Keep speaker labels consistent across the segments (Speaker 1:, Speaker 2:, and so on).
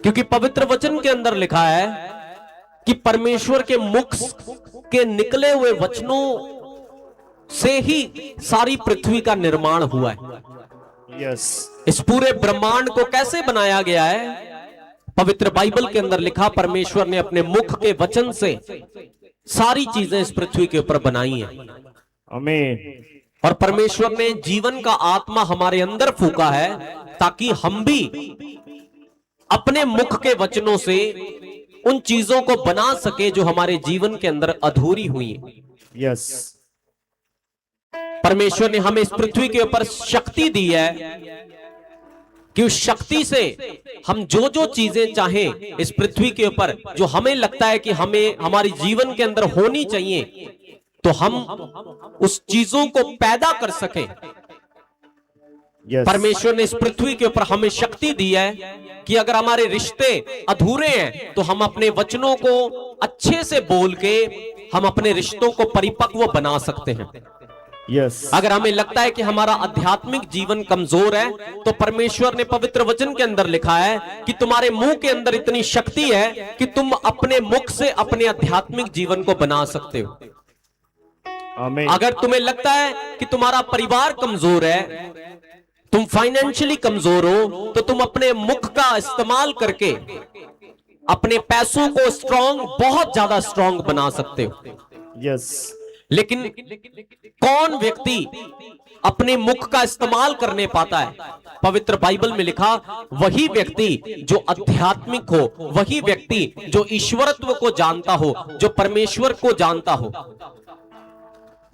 Speaker 1: क्योंकि पवित्र वचन के अंदर लिखा है कि परमेश्वर के मुख के निकले हुए वचनों से ही सारी पृथ्वी का निर्माण हुआ है।
Speaker 2: यस,
Speaker 1: इस पूरे ब्रह्मांड को कैसे बनाया गया है? पवित्र बाइबल के अंदर लिखा, परमेश्वर ने अपने मुख के वचन से सारी चीजें इस पृथ्वी के ऊपर बनाई हैं।
Speaker 2: आमीन।
Speaker 1: और परमेश्वर ने जीवन का आत्मा हमारे अंदर फूंका है ताकि हम भी अपने मुख के वचनों से उन चीजों को बना सके जो हमारे जीवन के अंदर अधूरी हुई हैं।
Speaker 2: यस,
Speaker 1: परमेश्वर ने हमें इस पृथ्वी के ऊपर शक्ति दी है कि उस शक्ति से हम जो जो चीजें चाहें इस पृथ्वी के ऊपर, जो हमें लगता है कि हमें हमारी जीवन के अंदर होनी चाहिए, तो हम उस चीजों को पैदा कर सकें।
Speaker 2: यस,
Speaker 1: परमेश्वर ने इस पृथ्वी के ऊपर हमें शक्ति दी है कि अगर हमारे रिश्ते अधूरे हैं तो हम अपने वचनों को अच्छे से बोल के हम अपने रिश्तों को परिपक्व बना सकते हैं।
Speaker 2: यस,
Speaker 1: अगर हमें लगता है कि हमारा आध्यात्मिक जीवन कमजोर है, तो परमेश्वर ने पवित्र वचन के अंदर लिखा है कि तुम्हारे मुंह के अंदर इतनी शक्ति है कि तुम अपने मुख से अपने आध्यात्मिक जीवन को बना सकते हो।
Speaker 2: आमीन।
Speaker 1: अगर तुम्हें लगता है कि तुम्हारा परिवार कमजोर है, तुम फाइनेंशियली कमजोर हो, तो तुम अपने मुख का इस्तेमाल करके अपने पैसों को स्ट्रांग, बहुत ज्यादा स्ट्रांग बना सकते हो।
Speaker 2: यस,
Speaker 1: लेकिन कौन व्यक्ति अपने मुख का इस्तेमाल करने पाता है? पवित्र बाइबल में लिखा, वही व्यक्ति जो आध्यात्मिक हो, वही व्यक्ति जो ईश्वरत्व को जानता हो, जो परमेश्वर को जानता हो।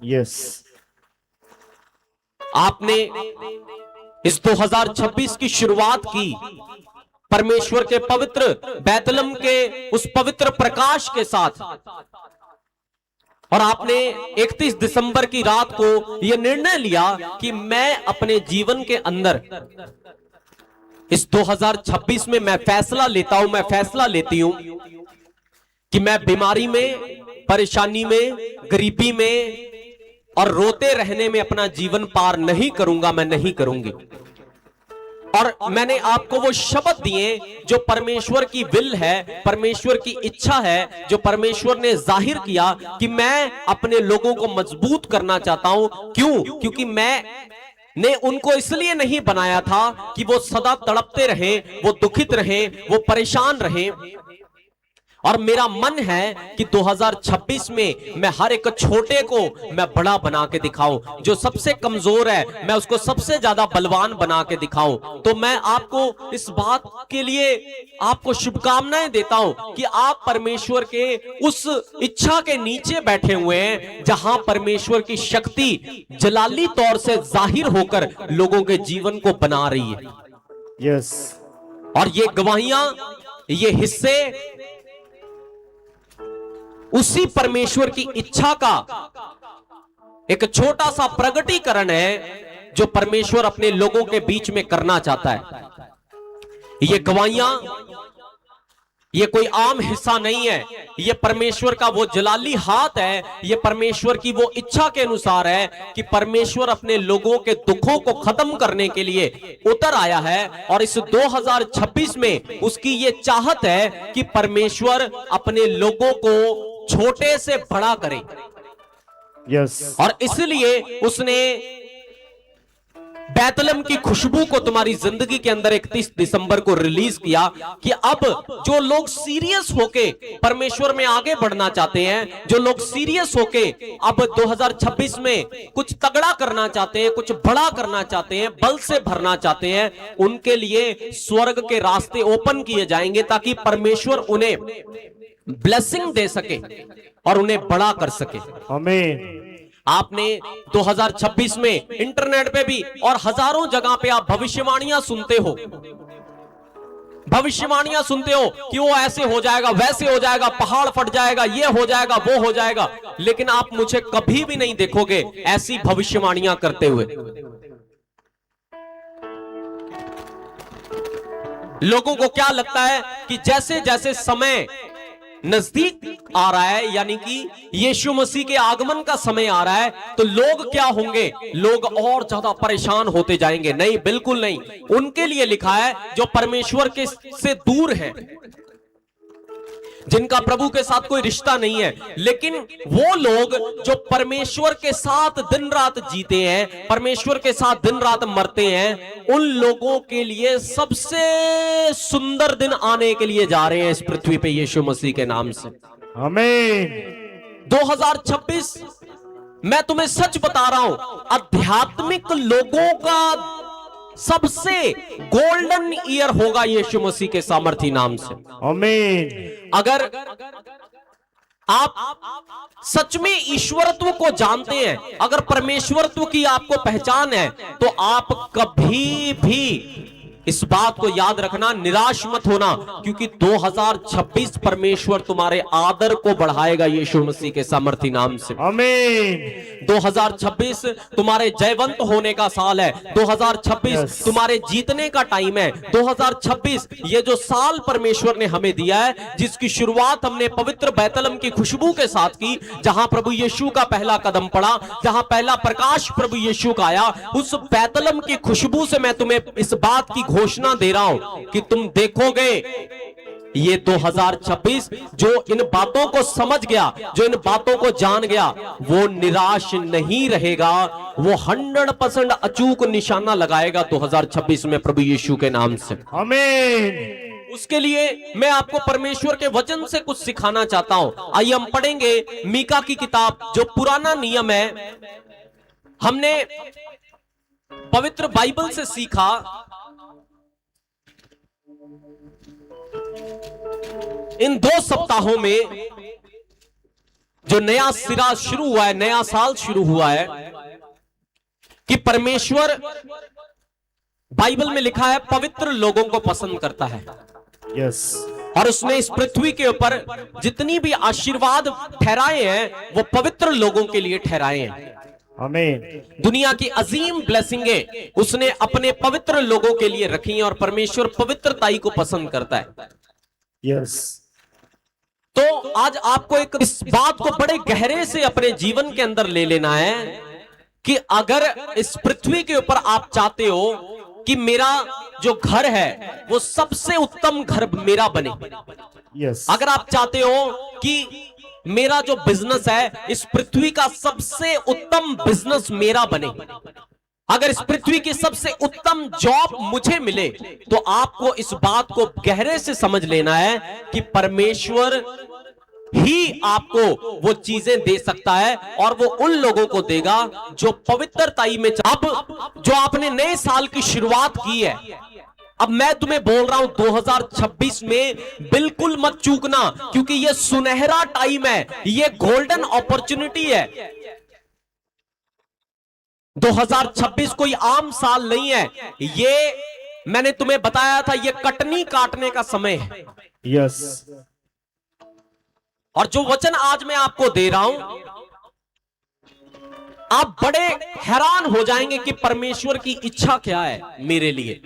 Speaker 2: यस,
Speaker 1: आपने इस 2026 की शुरुआत की परमेश्वर के पवित्र बैतलम के उस पवित्र प्रकाश के साथ, और आपने 31 दिसंबर की रात को यह निर्णय लिया कि मैं अपने जीवन के अंदर इस 2026 में मैं फैसला लेता हूं, मैं फैसला लेती हूं कि मैं बीमारी में, परेशानी में, गरीबी में और रोते रहने में अपना जीवन पार नहीं करूंगा, मैं नहीं करूंगी। और मैंने आपको वो शब्द दिए जो परमेश्वर की विल है, परमेश्वर की इच्छा है, जो परमेश्वर ने जाहिर किया कि मैं अपने लोगों को मजबूत करना चाहता हूं। क्यों? क्योंकि मैं ने उनको इसलिए नहीं बनाया था कि वो सदा तड़पते रहें, वो दुखित रहें, वो परेशान रहें। और मेरा मन है कि 2026 में मैं हर एक छोटे को मैं बड़ा बना के दिखाऊं, जो सबसे कमजोर है मैं उसको सबसे ज्यादा बलवान बना के दिखाऊं। तो मैं आपको इस बात के लिए आपको शुभकामनाएं देता हूं कि आप परमेश्वर के उस इच्छा के नीचे बैठे हुए हैं जहां परमेश्वर की शक्ति जलाली तौर से जाहिर होकर लोगों के जीवन को बना रही है।
Speaker 2: यस,
Speaker 1: और ये गवाहियां, ये हिस्से उसी परमेश्वर की इच्छा का एक छोटा सा प्रगटीकरण है जो परमेश्वर अपने लोगों के बीच में करना चाहता है। ये गवाहियां, ये कोई आम हिस्सा नहीं है, ये परमेश्वर का वो जलाली हाथ है, ये परमेश्वर की वो इच्छा के अनुसार है कि परमेश्वर अपने लोगों के दुखों को खत्म करने के लिए उतर आया है। और इस 2026 में उसकी ये चाहत है कि परमेश्वर अपने लोगों को छोटे से बड़ा करे।
Speaker 2: यस,
Speaker 1: और इसलिए उसने बैतलम की खुशबू को तुम्हारी जिंदगी के अंदर 31 दिसंबर को रिलीज किया कि अब जो लोग सीरियस होके परमेश्वर में आगे बढ़ना चाहते हैं, जो लोग सीरियस होके अब 2026 में कुछ तगड़ा करना चाहते हैं, कुछ बड़ा करना चाहते हैं, बल से भरना चाहते हैं, उनके लिए स्वर्ग के रास्ते ओपन किए जाएंगे ताकि परमेश्वर उन्हें ब्लेसिंग दे सके और उन्हें बड़ा कर सके।
Speaker 2: आमीन।
Speaker 1: आपने 2026 में इंटरनेट पे भी और हजारों जगह पे आप भविष्यवाणियां सुनते हो, भविष्यवाणियां सुनते हो कि वो ऐसे हो जाएगा, वैसे हो जाएगा, पहाड़ फट जाएगा, ये हो जाएगा, वो हो जाएगा। लेकिन आप मुझे कभी भी नहीं देखोगे ऐसी भविष्यवाणियां करते हुए। लोगों को क्या लगता है कि जैसे जैसे समय नजदीक आ रहा है, यानी कि यीशु मसीह के आगमन का समय आ रहा है, तो लोग क्या होंगे? लोग और ज्यादा परेशान होते जाएंगे। नहीं, बिल्कुल नहीं। उनके लिए लिखा है जो परमेश्वर के से दूर हैं, जिनका प्रभु के साथ कोई रिश्ता नहीं है। लेकिन वो लोग जो परमेश्वर के साथ दिन रात जीते हैं, परमेश्वर के साथ दिन रात मरते हैं, उन लोगों के लिए सबसे सुंदर दिन आने के लिए जा रहे हैं इस पृथ्वी पे यीशु मसीह के नाम से।
Speaker 2: आमीन।
Speaker 1: 2026, मैं तुम्हें सच बता रहा हूं, आध्यात्मिक लोगों का सबसे गोल्डन ईयर होगा यीशु मसीह के सामर्थी नाम से।
Speaker 2: आमीन।
Speaker 1: अगर आप सच में ईश्वरत्व को जानते हैं, अगर परमेश्वरत्व की आपको पहचान है, तो आप कभी भी इस बात को याद रखना, निराश मत होना, क्योंकि 2026 परमेश्वर तुम्हारे आदर को बढ़ाएगा यीशु मसीह के सामर्थी नाम से।
Speaker 2: आमीन।
Speaker 1: 2026 तुम्हारे जयवंत होने का साल है। 2026 तुम्हारे जीतने का टाइम है। 2026 ये जो साल परमेश्वर ने हमें दिया है, जिसकी शुरुआत हमने पवित्र बैतलम की खुशबू के साथ की, जहां प्रभु यीशु का पहला कदम पड़ा, जहां पहला प्रकाश प्रभु यीशु का आया, उस बैतलम की खुशबू से मैं तुम्हें इस बात की घोषणा दे रहा हूं कि तुम देखोगे ये 2026 जो इन बातों को समझ गया, जो इन बातों को जान गया, वो निराश नहीं रहेगा। वो 100% अचूक निशाना लगाएगा 2026 में प्रभु यीशु के नाम से।
Speaker 2: आमीन।
Speaker 1: उसके लिए मैं आपको परमेश्वर के वचन से कुछ सिखाना चाहता हूं। आइए हम पढ़ेंगे मीका की किताब, जो पुराना नियम है, हमने पवित्र बाइबल से सीखा। इन 2 सप्ताहों में जो नया सिरा शुरू हुआ है, नया साल शुरू हुआ है, कि परमेश्वर बाइबल में लिखा है पवित्र लोगों को पसंद करता है।
Speaker 2: यस।
Speaker 1: और उसने इस पृथ्वी के ऊपर जितनी भी आशीर्वाद ठहराए हैं, वो पवित्र लोगों के लिए ठहराए हैं।
Speaker 2: आमीन।
Speaker 1: दुनिया की अजीम ब्लेसिंगें उसने अपने पवित्र लोगों के लिए रखी हैं, और परमेश्वर पवित्रताई को पसंद करता है।
Speaker 2: यस।
Speaker 1: तो आज आपको एक इस बात को बड़े गहरे से अपने जीवन के अंदर ले लेना है कि अगर इस पृथ्वी के ऊपर आप चाहते हो कि मेरा जो घर है वो सबसे उत्तम घर मेरा बने,
Speaker 2: यस।
Speaker 1: अगर आप चाहते हो कि मेरा जो बिजनेस है इस पृथ्वी का सबसे उत्तम बिजनेस मेरा बने, अगर इस पृथ्वी की सबसे उत्तम जॉब मुझे मिले, तो आपको इस बात को गहरे से समझ लेना है कि परमेश्वर ही आपको वो चीजें दे सकता है, और वो उन लोगों को देगा जो पवित्रताई में। अब जो आपने नए साल की शुरुआत की है, अब मैं तुम्हें बोल रहा हूं 2026 में बिल्कुल मत चूकना, क्योंकि ये सुनहरा टाइम है, ये गोल्डन अपॉर्चुनिटी है। 2026 कोई आम साल नहीं है, ये मैंने तुम्हें बताया था, ये कटनी काटने का समय है।
Speaker 2: यस।
Speaker 1: और जो वचन आज मैं आपको दे रहा हूं, आप बड़े हैरान हो जाएंगे कि परमेश्वर की इच्छा क्या है मेरे लिए।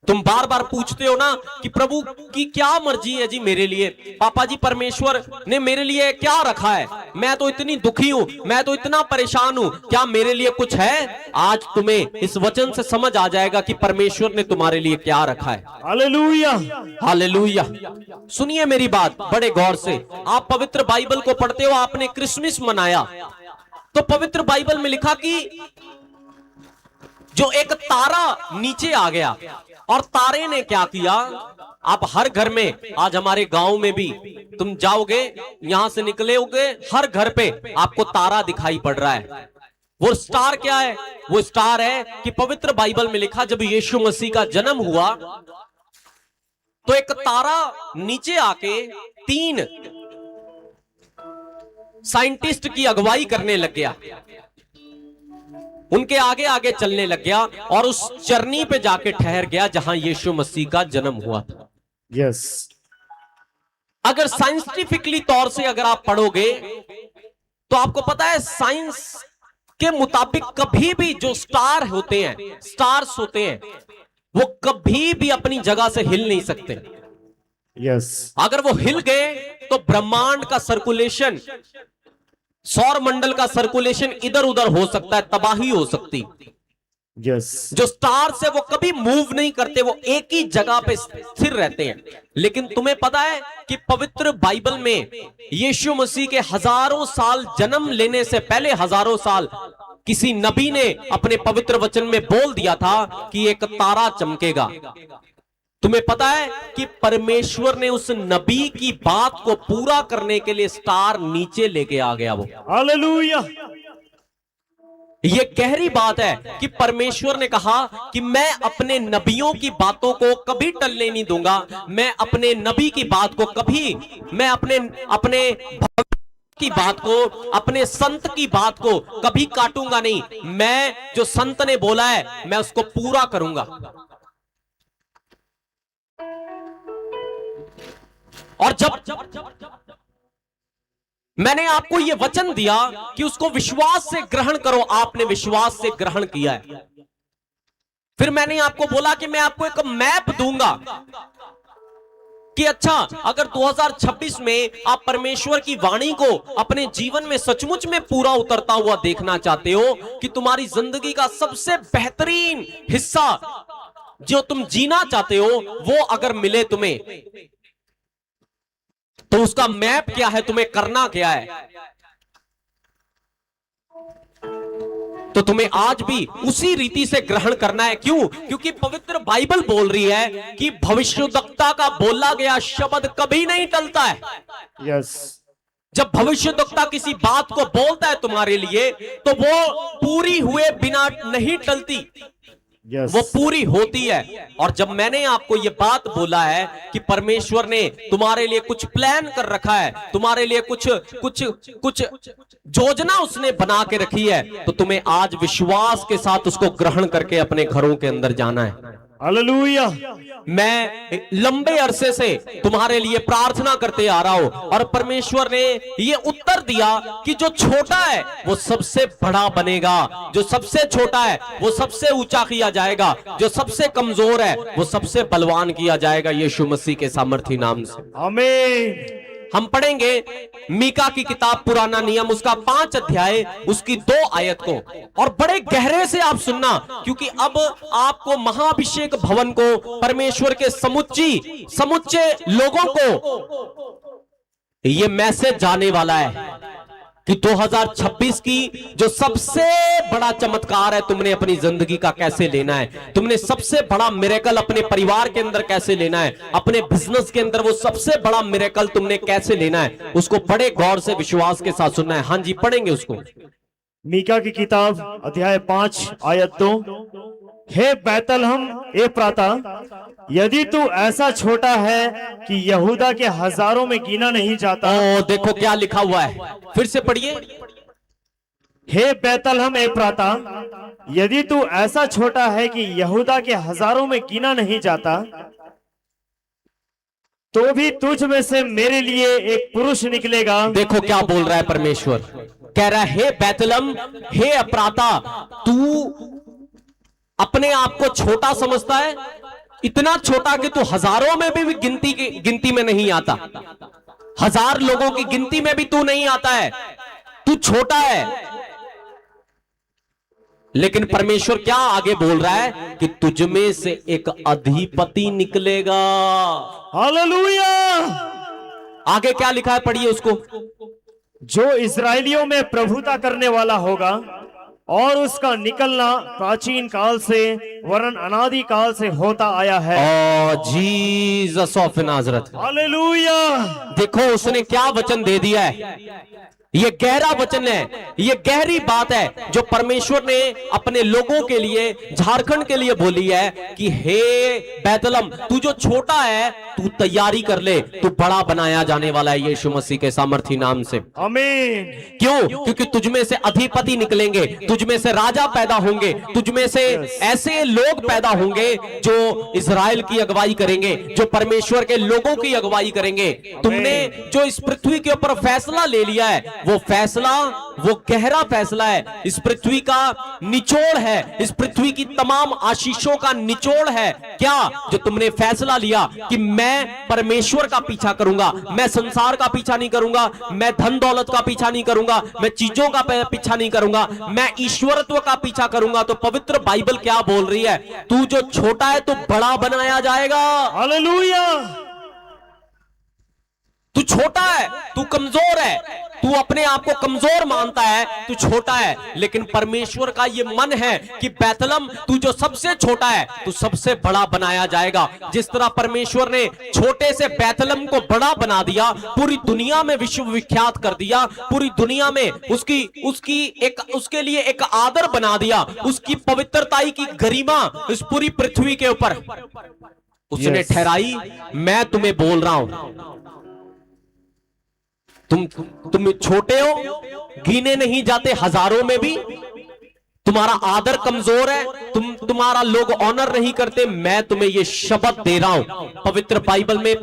Speaker 1: तुम बार बार पूछते हो ना कि प्रभु की क्या मर्जी है जी मेरे लिए, पापा जी परमेश्वर ने मेरे लिए क्या रखा है, मैं तो इतनी दुखी हूं, मैं तो इतना परेशान हूं, क्या मेरे लिए कुछ है? आज तुम्हें इस वचन से समझ आ जाएगा कि परमेश्वर ने तुम्हारे लिए क्या रखा है।
Speaker 2: हालेलुया।
Speaker 1: हालेलुया। सुनिए मेरी बात बड़े गौर से। आप पवित्र बाइबल को पढ़ते हो, आपने क्रिसमस मनाया, तो पवित्र बाइबल में लिखा कि जो एक तारा नीचे आ गया, और तारे ने क्या किया? आप हर घर में, आज हमारे गांव में भी तुम जाओगे, यहां से निकलोगे, हर घर पे आपको तारा दिखाई पड़ रहा है। वो स्टार क्या है? वो स्टार है कि पवित्र बाइबल में लिखा जब यीशु मसीह का जन्म हुआ, तो एक तारा नीचे आके 3 साइंटिस्ट की अगुवाई करने लग गया, उनके आगे आगे चलने लग गया, और उस चरनी पे जाके ठहर गया जहां यीशु मसीह का जन्म हुआ था।
Speaker 2: यस।
Speaker 1: अगर साइंटिफिकली तौर से अगर आप पढ़ोगे, तो आपको पता है साइंस के मुताबिक कभी भी जो स्टार होते हैं, स्टार्स होते हैं, वो कभी भी अपनी जगह से हिल नहीं सकते।
Speaker 2: यस।
Speaker 1: अगर वो हिल गए तो ब्रह्मांड का सर्कुलेशन, सौर मंडल का सर्कुलेशन इधर उधर हो सकता है, तबाही हो सकती।
Speaker 2: यस,
Speaker 1: जो स्टार्स है वो कभी मूव नहीं करते, वो एक ही जगह पे स्थिर रहते हैं। लेकिन तुम्हें पता है कि पवित्र बाइबल में यीशु मसीह के हजारों साल जन्म लेने से पहले, हजारों साल, किसी नबी ने अपने पवित्र वचन में बोल दिया था कि एक तारा चमकेगा। तुम्हें पता है कि परमेश्वर ने उस नबी की बात को पूरा करने के लिए स्टार नीचे लेके आ गया। वो
Speaker 2: हालेलुया।
Speaker 1: ये गहरी बात है कि परमेश्वर ने कहा कि मैं अपने नबियों की बातों को कभी टलने नहीं दूंगा, मैं अपने नबी की बात को कभी, मैं अपने की बात को, अपने संत की बात को कभी काटूंगा नहीं। मैं जो संत ने बोला है मैं उसको पूरा करूंगा। और जब मैंने आपको यह वचन दिया कि उसको विश्वास से ग्रहण करो, आपने विश्वास से ग्रहण किया है। फिर मैंने आपको बोला कि मैं आपको एक मैप दूंगा कि अच्छा, अगर 2026 में आप परमेश्वर की वाणी को अपने जीवन में सचमुच में पूरा उतरता हुआ देखना चाहते हो, कि तुम्हारी जिंदगी का सबसे बेहतरीन हिस्सा जो तुम जीना चाहते हो वो अगर मिले तुम्हें, तो उसका मैप क्या है, तुम्हें करना क्या है। तो तुम्हें आज भी उसी रीति से ग्रहण करना है। क्यों? क्योंकि पवित्र बाइबल बोल रही है कि भविष्यद्वक्ता का बोला गया शब्द कभी नहीं टलता है।
Speaker 2: यस,
Speaker 1: जब भविष्यद्वक्ता किसी बात को बोलता है तुम्हारे लिए, तो वो पूरी हुए बिना नहीं टलती,
Speaker 2: यस,
Speaker 1: वो पूरी होती है। और जब मैंने आपको ये बात बोला है कि परमेश्वर ने तुम्हारे लिए कुछ प्लान कर रखा है, तुम्हारे लिए कुछ योजना उसने बना के रखी है, तो तुम्हें आज विश्वास के साथ उसको ग्रहण करके अपने घरों के अंदर जाना है।
Speaker 2: हालेलुया।
Speaker 1: मैं लंबे अरसे से तुम्हारे लिए प्रार्थना करते आ रहा हूं, और परमेश्वर ने ये उत्तर दिया कि जो छोटा है वो सबसे बड़ा बनेगा, जो सबसे छोटा है वो सबसे ऊंचा किया जाएगा, जो सबसे कमजोर है वो सबसे बलवान किया जाएगा, यीशु मसीह के सामर्थी नाम से।
Speaker 2: आमीन।
Speaker 1: हम पढ़ेंगे मीका की किताब पुराना नियम, उसका 5 अध्याय, उसकी 2 आयत को, और बड़े गहरे से आप सुनना, क्योंकि अब आपको महाअभिषेक भवन को, परमेश्वर के समुच्चे लोगों को यह मैसेज जाने वाला है कि 2026 की जो सबसे बड़ा चमत्कार है तुमने अपनी जिंदगी का कैसे लेना है, तुमने सबसे बड़ा मिरेकल अपने परिवार के अंदर कैसे लेना है, अपने बिजनेस के अंदर वो सबसे बड़ा मिरेकल तुमने कैसे लेना है, उसको बड़े गौर से विश्वास के साथ सुनना है। हाँ जी, पढ़ेंगे उसको।
Speaker 2: मीका की किताब अध्याय 5 आयत 2। हे बैतलहम एफ्राता, यदि तू ऐसा छोटा है कि यहूदा के हजारों में गिना नहीं जाता।
Speaker 1: ओ देखो क्या लिखा हुआ है, फिर से पढ़िए।
Speaker 2: हे बैतलहम एफ्राता, यदि तू ऐसा छोटा है कि यहूदा के हजारों में गिना नहीं जाता, तो भी तुझ में से मेरे लिए एक पुरुष निकलेगा।
Speaker 1: देखो क्या बोल रहा है परमेश्वर, कह रहा है हे बैतलहम, हे एफ्राता, तू अपने आप को छोटा समझता है, इतना छोटा कि तू हजारों में भी गिनती में नहीं आता, 1000 लोगों की गिनती में भी तू नहीं आता है, तू छोटा है। लेकिन परमेश्वर क्या आगे बोल रहा है कि तुझ में से एक अधिपति निकलेगा।
Speaker 2: हालेलुया।
Speaker 1: आगे क्या लिखा है, पढ़िए उसको।
Speaker 2: जो इस्राएलियों में प्रभुता करने वाला होगा, और उसका निकलना प्राचीन काल से वरन अनादि काल से होता आया है।
Speaker 1: ओ जीसस ऑफ नाजरत।
Speaker 2: हालेलुया।
Speaker 1: देखो उसने क्या वचन दे दिया है, ये गहरा वचन है, ये गहरी बात है जो परमेश्वर ने अपने लोगों के लिए, झारखंड के लिए बोली है कि हे बैतलहम, तू जो छोटा है तू तैयारी कर ले, तू बड़ा बनाया जाने वाला है यीशु मसीह के सामर्थी नाम से।
Speaker 2: आमीन।
Speaker 1: क्यों? क्योंकि तुझ में से अधिपति निकलेंगे, तुझ में से राजा पैदा होंगे, तुझ में से ऐसे लोग पैदा होंगे जो इजराइल की अगुवाई करेंगे, जो परमेश्वर के लोगों की अगुवाई करेंगे। तुमने जो इस पृथ्वी के ऊपर फैसला ले लिया है वो फैसला, वो गहरा फैसला है, इस पृथ्वी का निचोड़ है, इस पृथ्वी की तमाम आशीषों का निचोड़ है। क्या? जो तुमने फैसला लिया कि मैं परमेश्वर का पीछा करूंगा, मैं संसार का पीछा नहीं करूंगा, मैं धन दौलत का पीछा नहीं करूंगा, मैं चीजों का पीछा नहीं करूंगा, मैं ईश्वरत्व का पीछा करूंगा। तो पवित्र बाइबल क्या बोल रही है? तू जो छोटा है तो बड़ा बनाया जाएगा।
Speaker 2: हालेलुया।
Speaker 1: तू छोटा है, तू कमजोर है, तू अपने आप को कमजोर मानता है, तू छोटा है, लेकिन परमेश्वर का यह मन है कि बैतलम तू जो सबसे छोटा है तू सबसे बड़ा बनाया जाएगा। जिस तरह परमेश्वर ने छोटे से बैतलम को बड़ा बना दिया, पूरी दुनिया में विश्वविख्यात कर दिया, पूरी दुनिया में उसके लिए एक आदर बना दिया, उसकी पवित्रताई की गरिमा इस पूरी पृथ्वी के ऊपर उसने ठहराई। मैं तुम्हें बोल रहा हूं, तुम छोटे हो, गिने नहीं जाते हजारों में भी, तुम्हारा आदर कमजोर है, तुम्हारा लोग ऑनर नहीं करते। मैं तुम्हें ये शब्द दे रहा हूं, पवित्र बाइबल में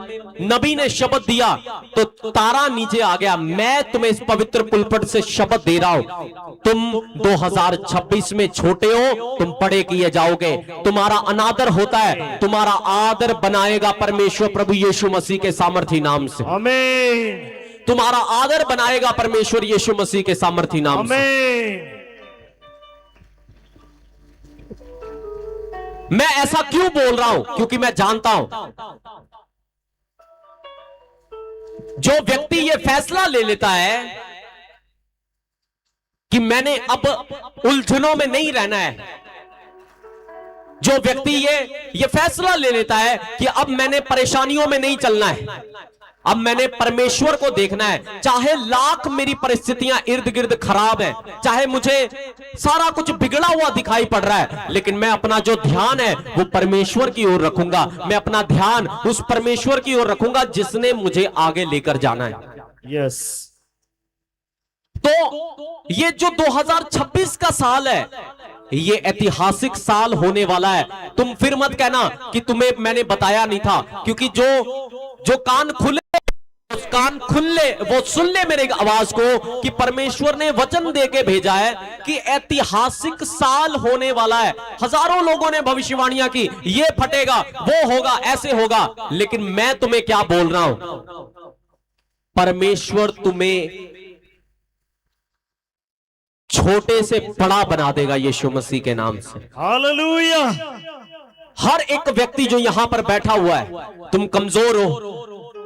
Speaker 1: नबी ने शब्द दिया तो तारा नीचे आ गया। मैं तुम्हें इस पवित्र पुलपट से शब्द दे रहा हूं, तुम 2026 में छोटे हो, तुम बड़े किए जाओगे। तुम्हारा अनादर होता है, तुम्हारा आदर बनाएगा परमेश्वर प्रभु यीशु मसीह के सामर्थी नाम से।
Speaker 2: आमीन।
Speaker 1: तुम्हारा आदर बनाएगा परमेश्वर यीशु मसीह के सामर्थी नाम से। मैं ऐसा क्यों बोल रहा हूं? क्योंकि मैं जानता हूं जो व्यक्ति ये फैसला ले लेता है कि मैंने अब उलझनों में नहीं रहना है, जो व्यक्ति ये फैसला ले लेता है कि अब मैंने परेशानियों में नहीं चलना है, अब मैंने परमेश्वर को देखना है, चाहे लाख मेरी परिस्थितियां इर्द गिर्द खराब है, चाहे मुझे सारा कुछ बिगड़ा हुआ दिखाई पड़ रहा है, लेकिन मैं अपना जो ध्यान है वो परमेश्वर की ओर रखूंगा। मैं अपना ध्यान उस परमेश्वर की ओर रखूंगा जिसने मुझे आगे लेकर जाना है।
Speaker 2: यस।
Speaker 1: तो ये जो 2026 का साल है, ये ऐतिहासिक साल होने वाला है। तुम फिर मत कहना कि तुम्हें मैंने बताया नहीं था, क्योंकि जो कान खुले वो सुन ले मेरे आवाज को कि परमेश्वर ने वचन देके भेजा है कि ऐतिहासिक साल होने वाला है। हजारों लोगों ने भविष्यवाणियां की, ये फटेगा, वो होगा, ऐसे होगा, लेकिन मैं तुम्हें क्या बोल रहा हूं? परमेश्वर तुम्हें छोटे से बड़ा बना देगा यीशु मसीह के नाम से।
Speaker 2: हालेलुया।
Speaker 1: हर एक व्यक्ति जो यहां पर बैठा हुआ है, तुम कमजोर हो,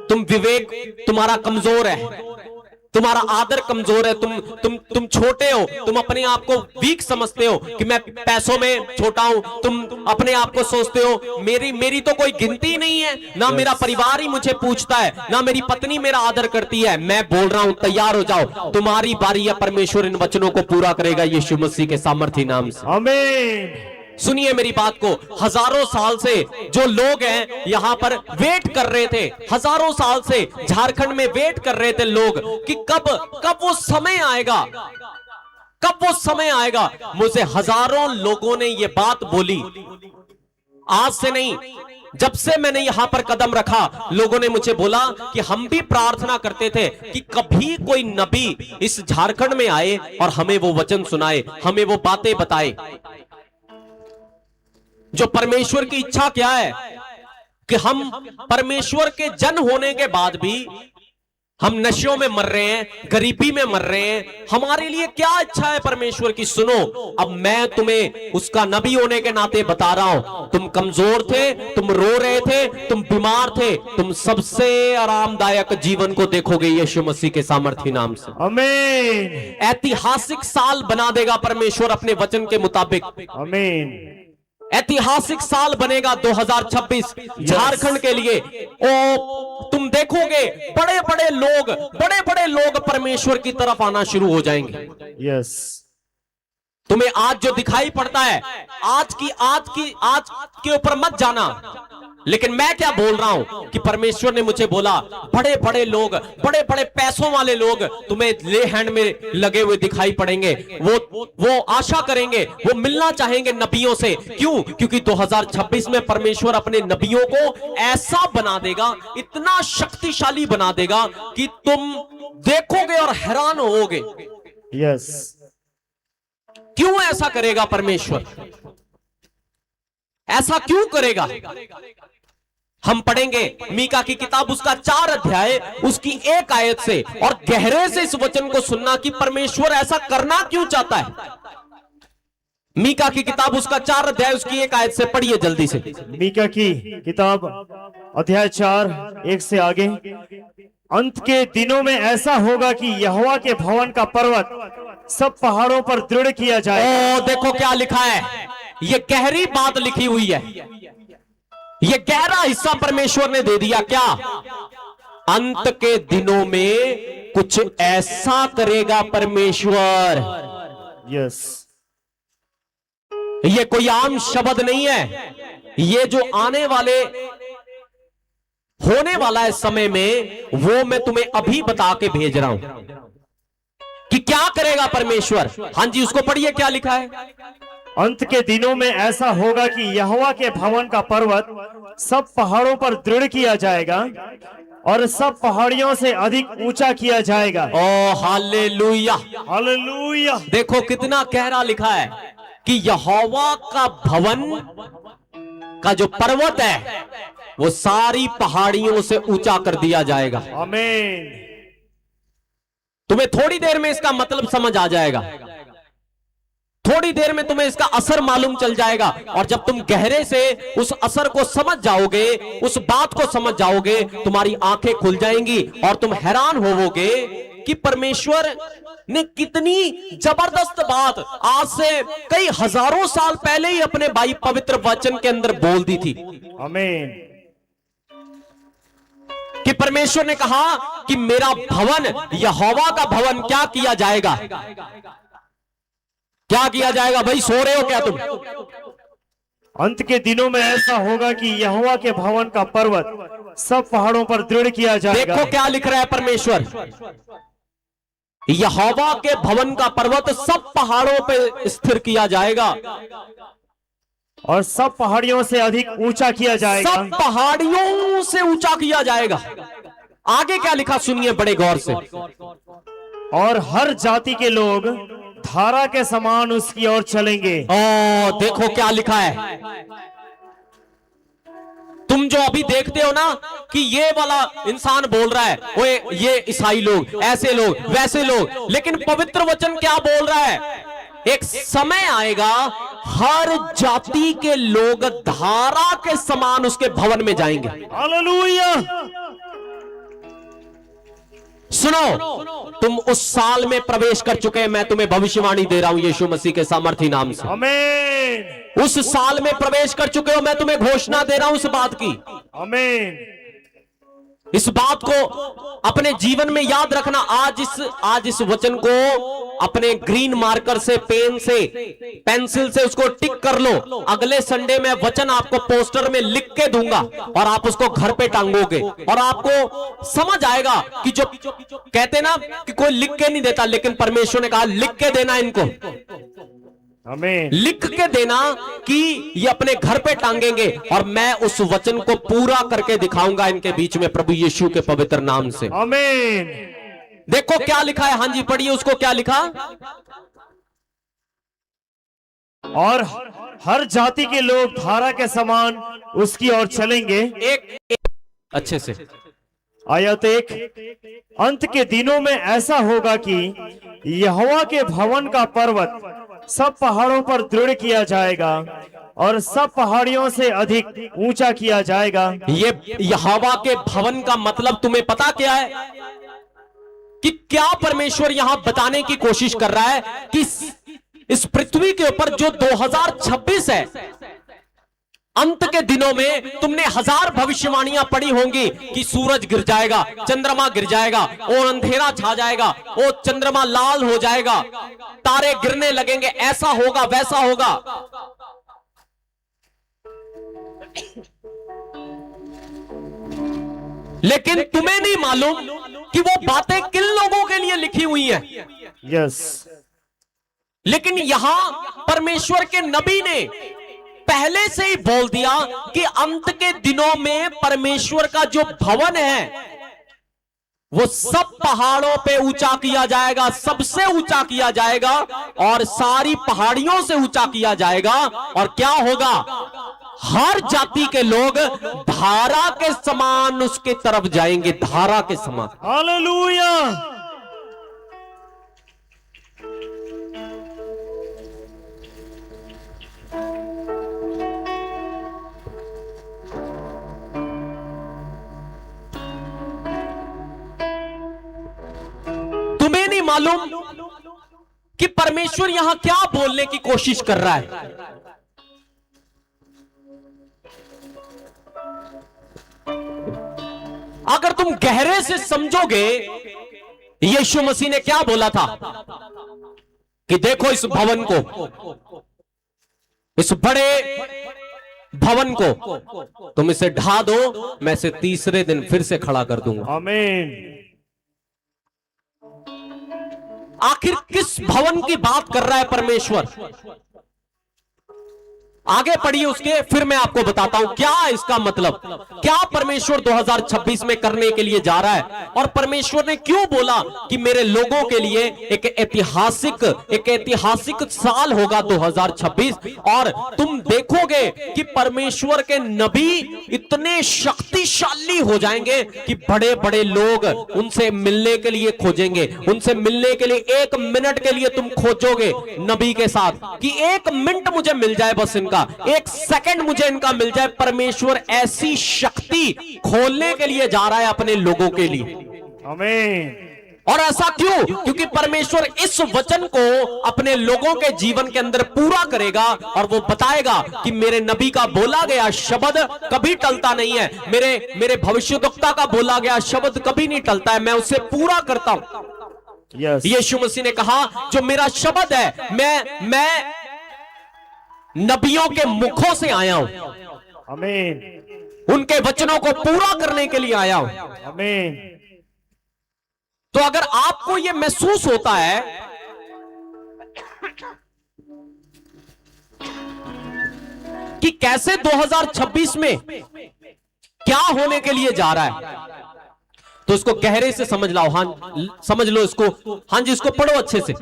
Speaker 1: तुम विवेक तुम्हारा कमजोर है, तुम्हारा आदर कमजोर है, तुम छोटे हो, तुम अपने आप को वीक समझते हो कि मैं पैसों में छोटा हूं, तुम अपने आप को सोचते हो मेरी तो कोई गिनती नहीं है, ना मेरा परिवार ही मुझे पूछता है, ना मेरी पत्नी मेरा आदर करती है। मैं बोल रहा हूं, तैयार हो जाओ, तुम्हारी बारी है, परमेश्वर इन वचनों को पूरा करेगा यीशु मसीह के सामर्थी नाम से।
Speaker 2: आमीन।
Speaker 1: सुनिए मेरी बात को, हजारों साल से जो लोग हैं यहां पर वेट कर रहे थे, हजारों साल से झारखंड में वेट कर रहे थे लोग कि कब वो समय आएगा, कब वो समय आएगा। मुझे हजारों लोगों ने ये बात बोली, आज से नहीं, जब से मैंने यहां पर कदम रखा, लोगों ने मुझे बोला कि हम भी प्रार्थना करते थे कि कभी कोई नबी इस झारखंड में आए और हमें वो वचन सुनाए, हमें वो बातें बताए। जो परमेश्वर की इच्छा क्या है कि हम परमेश्वर के जन होने के बाद भी हम नशों में मर रहे हैं, गरीबी में मर रहे हैं। हमारे लिए क्या इच्छा है परमेश्वर की? सुनो, अब मैं तुम्हें उसका नबी होने के नाते बता रहा हूं। तुम कमजोर थे, तुम रो रहे थे, तुम बीमार थे, तुम सबसे आरामदायक जीवन को देखोगे यीशु मसीह के सामर्थी नाम से।
Speaker 2: आमीन।
Speaker 1: ऐतिहासिक साल बना देगा परमेश्वर अपने वचन के मुताबिक।
Speaker 2: आमीन।
Speaker 1: ऐतिहासिक साल बनेगा 2026 झारखंड के लिए। तुम देखोगे बड़े बड़े लोग परमेश्वर की तरफ आना शुरू हो जाएंगे।
Speaker 2: यस।
Speaker 1: तुम्हें आज जो दिखाई पड़ता है, आज के ऊपर मत जाना, लेकिन मैं क्या बोल रहा हूं कि परमेश्वर ने मुझे बोला, बड़े बड़े लोग, बड़े बड़े पैसों वाले लोग तुम्हें ले हैंड में लगे हुए दिखाई पड़ेंगे। वो आशा करेंगे, वो मिलना चाहेंगे नबियों से। क्यों? क्योंकि 2026 में परमेश्वर अपने नबियों को ऐसा बना देगा, इतना शक्तिशाली बना देगा कि तुम देखोगे और हैरान होगे।
Speaker 2: यस,
Speaker 1: क्यों ऐसा करेगा परमेश्वर? ऐसा क्यों करेगा? हम पढ़ेंगे मीका की किताब उसका 4 अध्याय उसकी 1 आयत से, और गहरे से इस वचन को सुनना कि परमेश्वर ऐसा करना क्यों चाहता है। मीका की किताब उसका 4 अध्याय उसकी 1 आयत से पढ़िए जल्दी से।
Speaker 2: मीका की किताब अध्याय 4 1 से आगे। अंत के दिनों में ऐसा होगा कि यहोवा के भवन का पर्वत सब पहाड़ों पर दृढ़ किया जाए।
Speaker 1: ओ देखो क्या लिखा है, ये गहरी बात लिखी हुई है, ये गहरा हिस्सा परमेश्वर ने दे दिया। क्या? अंत के दिनों में कुछ ऐसा करेगा परमेश्वर।
Speaker 2: यस,
Speaker 1: ये कोई आम शब्द नहीं है, ये जो आने वाले होने वाला है समय में, वो मैं तुम्हें अभी बता के भेज रहा हूं कि क्या करेगा परमेश्वर। हां जी, उसको पढ़िए क्या लिखा है।
Speaker 2: अंत के दिनों में ऐसा होगा कि यहोवा के भवन का पर्वत सब पहाड़ों पर दृढ़ किया जाएगा और सब पहाड़ियों से अधिक ऊंचा किया जाएगा।
Speaker 1: ओ हालेलुया,
Speaker 2: हालेलुया।
Speaker 1: देखो कितना गहरा लिखा है कि यहोवा का भवन का जो पर्वत है वो सारी पहाड़ियों से ऊंचा कर दिया जाएगा।
Speaker 2: आमीन।
Speaker 1: तुम्हें थोड़ी देर में इसका मतलब समझ आ जाएगा, थोड़ी देर में तुम्हें इसका असर मालूम चल जाएगा, और जब तुम गहरे से उस असर को समझ जाओगे, उस बात को समझ जाओगे, तुम्हारी आंखें खुल जाएंगी और तुम हैरान होवोगे कि परमेश्वर ने कितनी जबरदस्त बात आज से कई हजारों साल पहले ही अपने भाई पवित्र वचन के अंदर बोल दी थी।
Speaker 2: आमीन।
Speaker 1: कि परमेश्वर ने कहा कि मेरा भवन, यहोवा का भवन क्या किया जाएगा? क्या किया जाएगा? भाई सो रहे हो क्या तुम?
Speaker 2: अंत के दिनों में ऐसा होगा कि यहोवा के भवन का पर्वत सब पहाड़ों पर दृढ़ किया जाएगा।
Speaker 1: देखो क्या लिख रहा है परमेश्वर, यहोवा के भवन का पर्वत सब पहाड़ों पे स्थिर किया जाएगा
Speaker 2: और सब पहाड़ियों से अधिक ऊंचा किया जाएगा।
Speaker 1: सब पहाड़ियों से ऊंचा किया जाएगा। आगे क्या लिखा सुनिए बड़े गौर से।
Speaker 2: और हर जाति के लोग धारा के समान उसकी ओर चलेंगे।
Speaker 1: ओ देखो क्या लिखा है। तुम जो अभी देखते हो ना कि ये वाला इंसान बोल रहा है, ओए ये ईसाई लोग, ऐसे लोग, वैसे लोग, लेकिन पवित्र वचन क्या बोल रहा है? एक समय आएगा हर जाति के लोग धारा के समान उसके भवन में जाएंगे।
Speaker 2: हालेलुया।
Speaker 1: सुनो, तुम उस साल में प्रवेश कर चुके हैं। मैं तुम्हें भविष्यवाणी दे रहा हूं यीशु मसीह के सामर्थी नाम से।
Speaker 2: आमीन।
Speaker 1: उस साल में प्रवेश कर चुके हो। मैं तुम्हें घोषणा दे रहा हूं इस बात की।
Speaker 2: आमीन।
Speaker 1: इस बात को अपने जीवन में याद रखना। आज इस वचन को अपने ग्रीन मार्कर से, पेन से, पेंसिल से उसको टिक कर लो। अगले संडे में वचन आपको पोस्टर में लिख के दूंगा और आप उसको घर पे टांगोगे और आपको समझ आएगा कि जो कहते ना कि कोई लिख के नहीं देता, लेकिन परमेश्वर ने कहा लिख के देना इनको।
Speaker 2: आमीन।
Speaker 1: लिख के देना कि ये अपने घर पे टांगेंगे और मैं उस वचन को पूरा करके दिखाऊंगा इनके बीच में प्रभु यीशु के पवित्र नाम से।
Speaker 2: आमीन।
Speaker 1: देखो क्या लिखा है। हां जी पढ़िए उसको, क्या लिखा।
Speaker 2: और हर जाति के लोग धारा के समान उसकी ओर चलेंगे।
Speaker 1: एक अच्छे से
Speaker 2: आयत 1। अंत के दिनों में ऐसा होगा कि यहोवा के भवन का पर्वत सब पहाड़ों पर दृढ़ किया जाएगा और सब पहाड़ियों से अधिक ऊंचा किया जाएगा।
Speaker 1: ये यहोवा के भवन का मतलब तुम्हें पता क्या है? कि क्या परमेश्वर यहां बताने की कोशिश कर रहा है कि इस पृथ्वी के ऊपर जो 2026 है, अंत के दिनों में तुमने 1000 भविष्यवाणियां पढ़ी होंगी कि सूरज गिर जाएगा, चंद्रमा गिर जाएगा और अंधेरा छा जाएगा, वो चंद्रमा लाल हो जाएगा, तारे गिरने लगेंगे, ऐसा होगा वैसा होगा। लेकिन तुम्हें नहीं मालूम कि वो बातें किन लोगों के लिए लिखी हुई हैं।
Speaker 2: यस।
Speaker 1: लेकिन यहां परमेश्वर के नबी ने पहले से ही बोल दिया कि अंत के दिनों में परमेश्वर का जो भवन है वो सब पहाड़ों पे ऊंचा किया जाएगा, सबसे ऊंचा किया जाएगा और सारी पहाड़ियों से ऊंचा किया जाएगा। और क्या होगा, हर जाति के लोग धारा के समान उसके तरफ जाएंगे, धारा के समान।
Speaker 2: हालेलुया।
Speaker 1: तुम्हें नहीं मालूम कि परमेश्वर यहां क्या बोलने की कोशिश कर रहा है। अगर तुम गहरे से समझोगे, यीशु मसीह ने क्या बोला था कि देखो इस भवन को, इस बड़े भवन को तुम इसे ढा दो, मैं इसे तीसरे दिन फिर से खड़ा कर दूंगा।
Speaker 2: आमीन।
Speaker 1: आखिर किस भवन की बात कर रहा है परमेश्वर? आगे पढ़िए उसके, फिर मैं आपको बताता हूं क्या इसका मतलब, क्या परमेश्वर 2026 में करने के लिए जा रहा है, और परमेश्वर ने क्यों बोला कि मेरे लोगों के लिए एक ऐतिहासिक साल होगा 2026। और तुम देखोगे कि परमेश्वर के नबी इतने शक्तिशाली हो जाएंगे कि बड़े बड़े लोग उनसे मिलने के लिए खोजेंगे, उनसे मिलने के लिए 1 मिनट के लिए तुम खोजोगे नबी के साथ कि 1 मिनट मुझे मिल जाए, बस इनका 1 सेकंड मुझे इनका मिल जाए। परमेश्वर ऐसी शक्ति खोलने के लिए जा रहा है अपने लोगों के लिए।
Speaker 2: आमीन।
Speaker 1: और ऐसा क्यों? क्योंकि परमेश्वर इस वचन को अपने लोगों के जीवन के अंदर पूरा करेगा और वो बताएगा कि मेरे नबी का बोला गया शब्द कभी टलता नहीं है, मेरे भविष्यद्वक्ता का बोला गया शब्द कभी नहीं टलता है, मैं उसे पूरा करता हूं।
Speaker 2: यस।
Speaker 1: यीशु मसीह ने कहा जो मेरा शब्द है, मैं नबियों के मुखों से आया हूं,
Speaker 2: आमीन।
Speaker 1: उनके वचनों को पूरा करने के लिए आया हूं।
Speaker 2: आमीन।
Speaker 1: तो अगर आपको यह महसूस होता है कि कैसे 2026 में क्या होने के लिए जा रहा है, तो इसको गहरे से समझ लो। हाँ, समझ लो इसको। हाँ जी, इसको पढ़ो अच्छे से।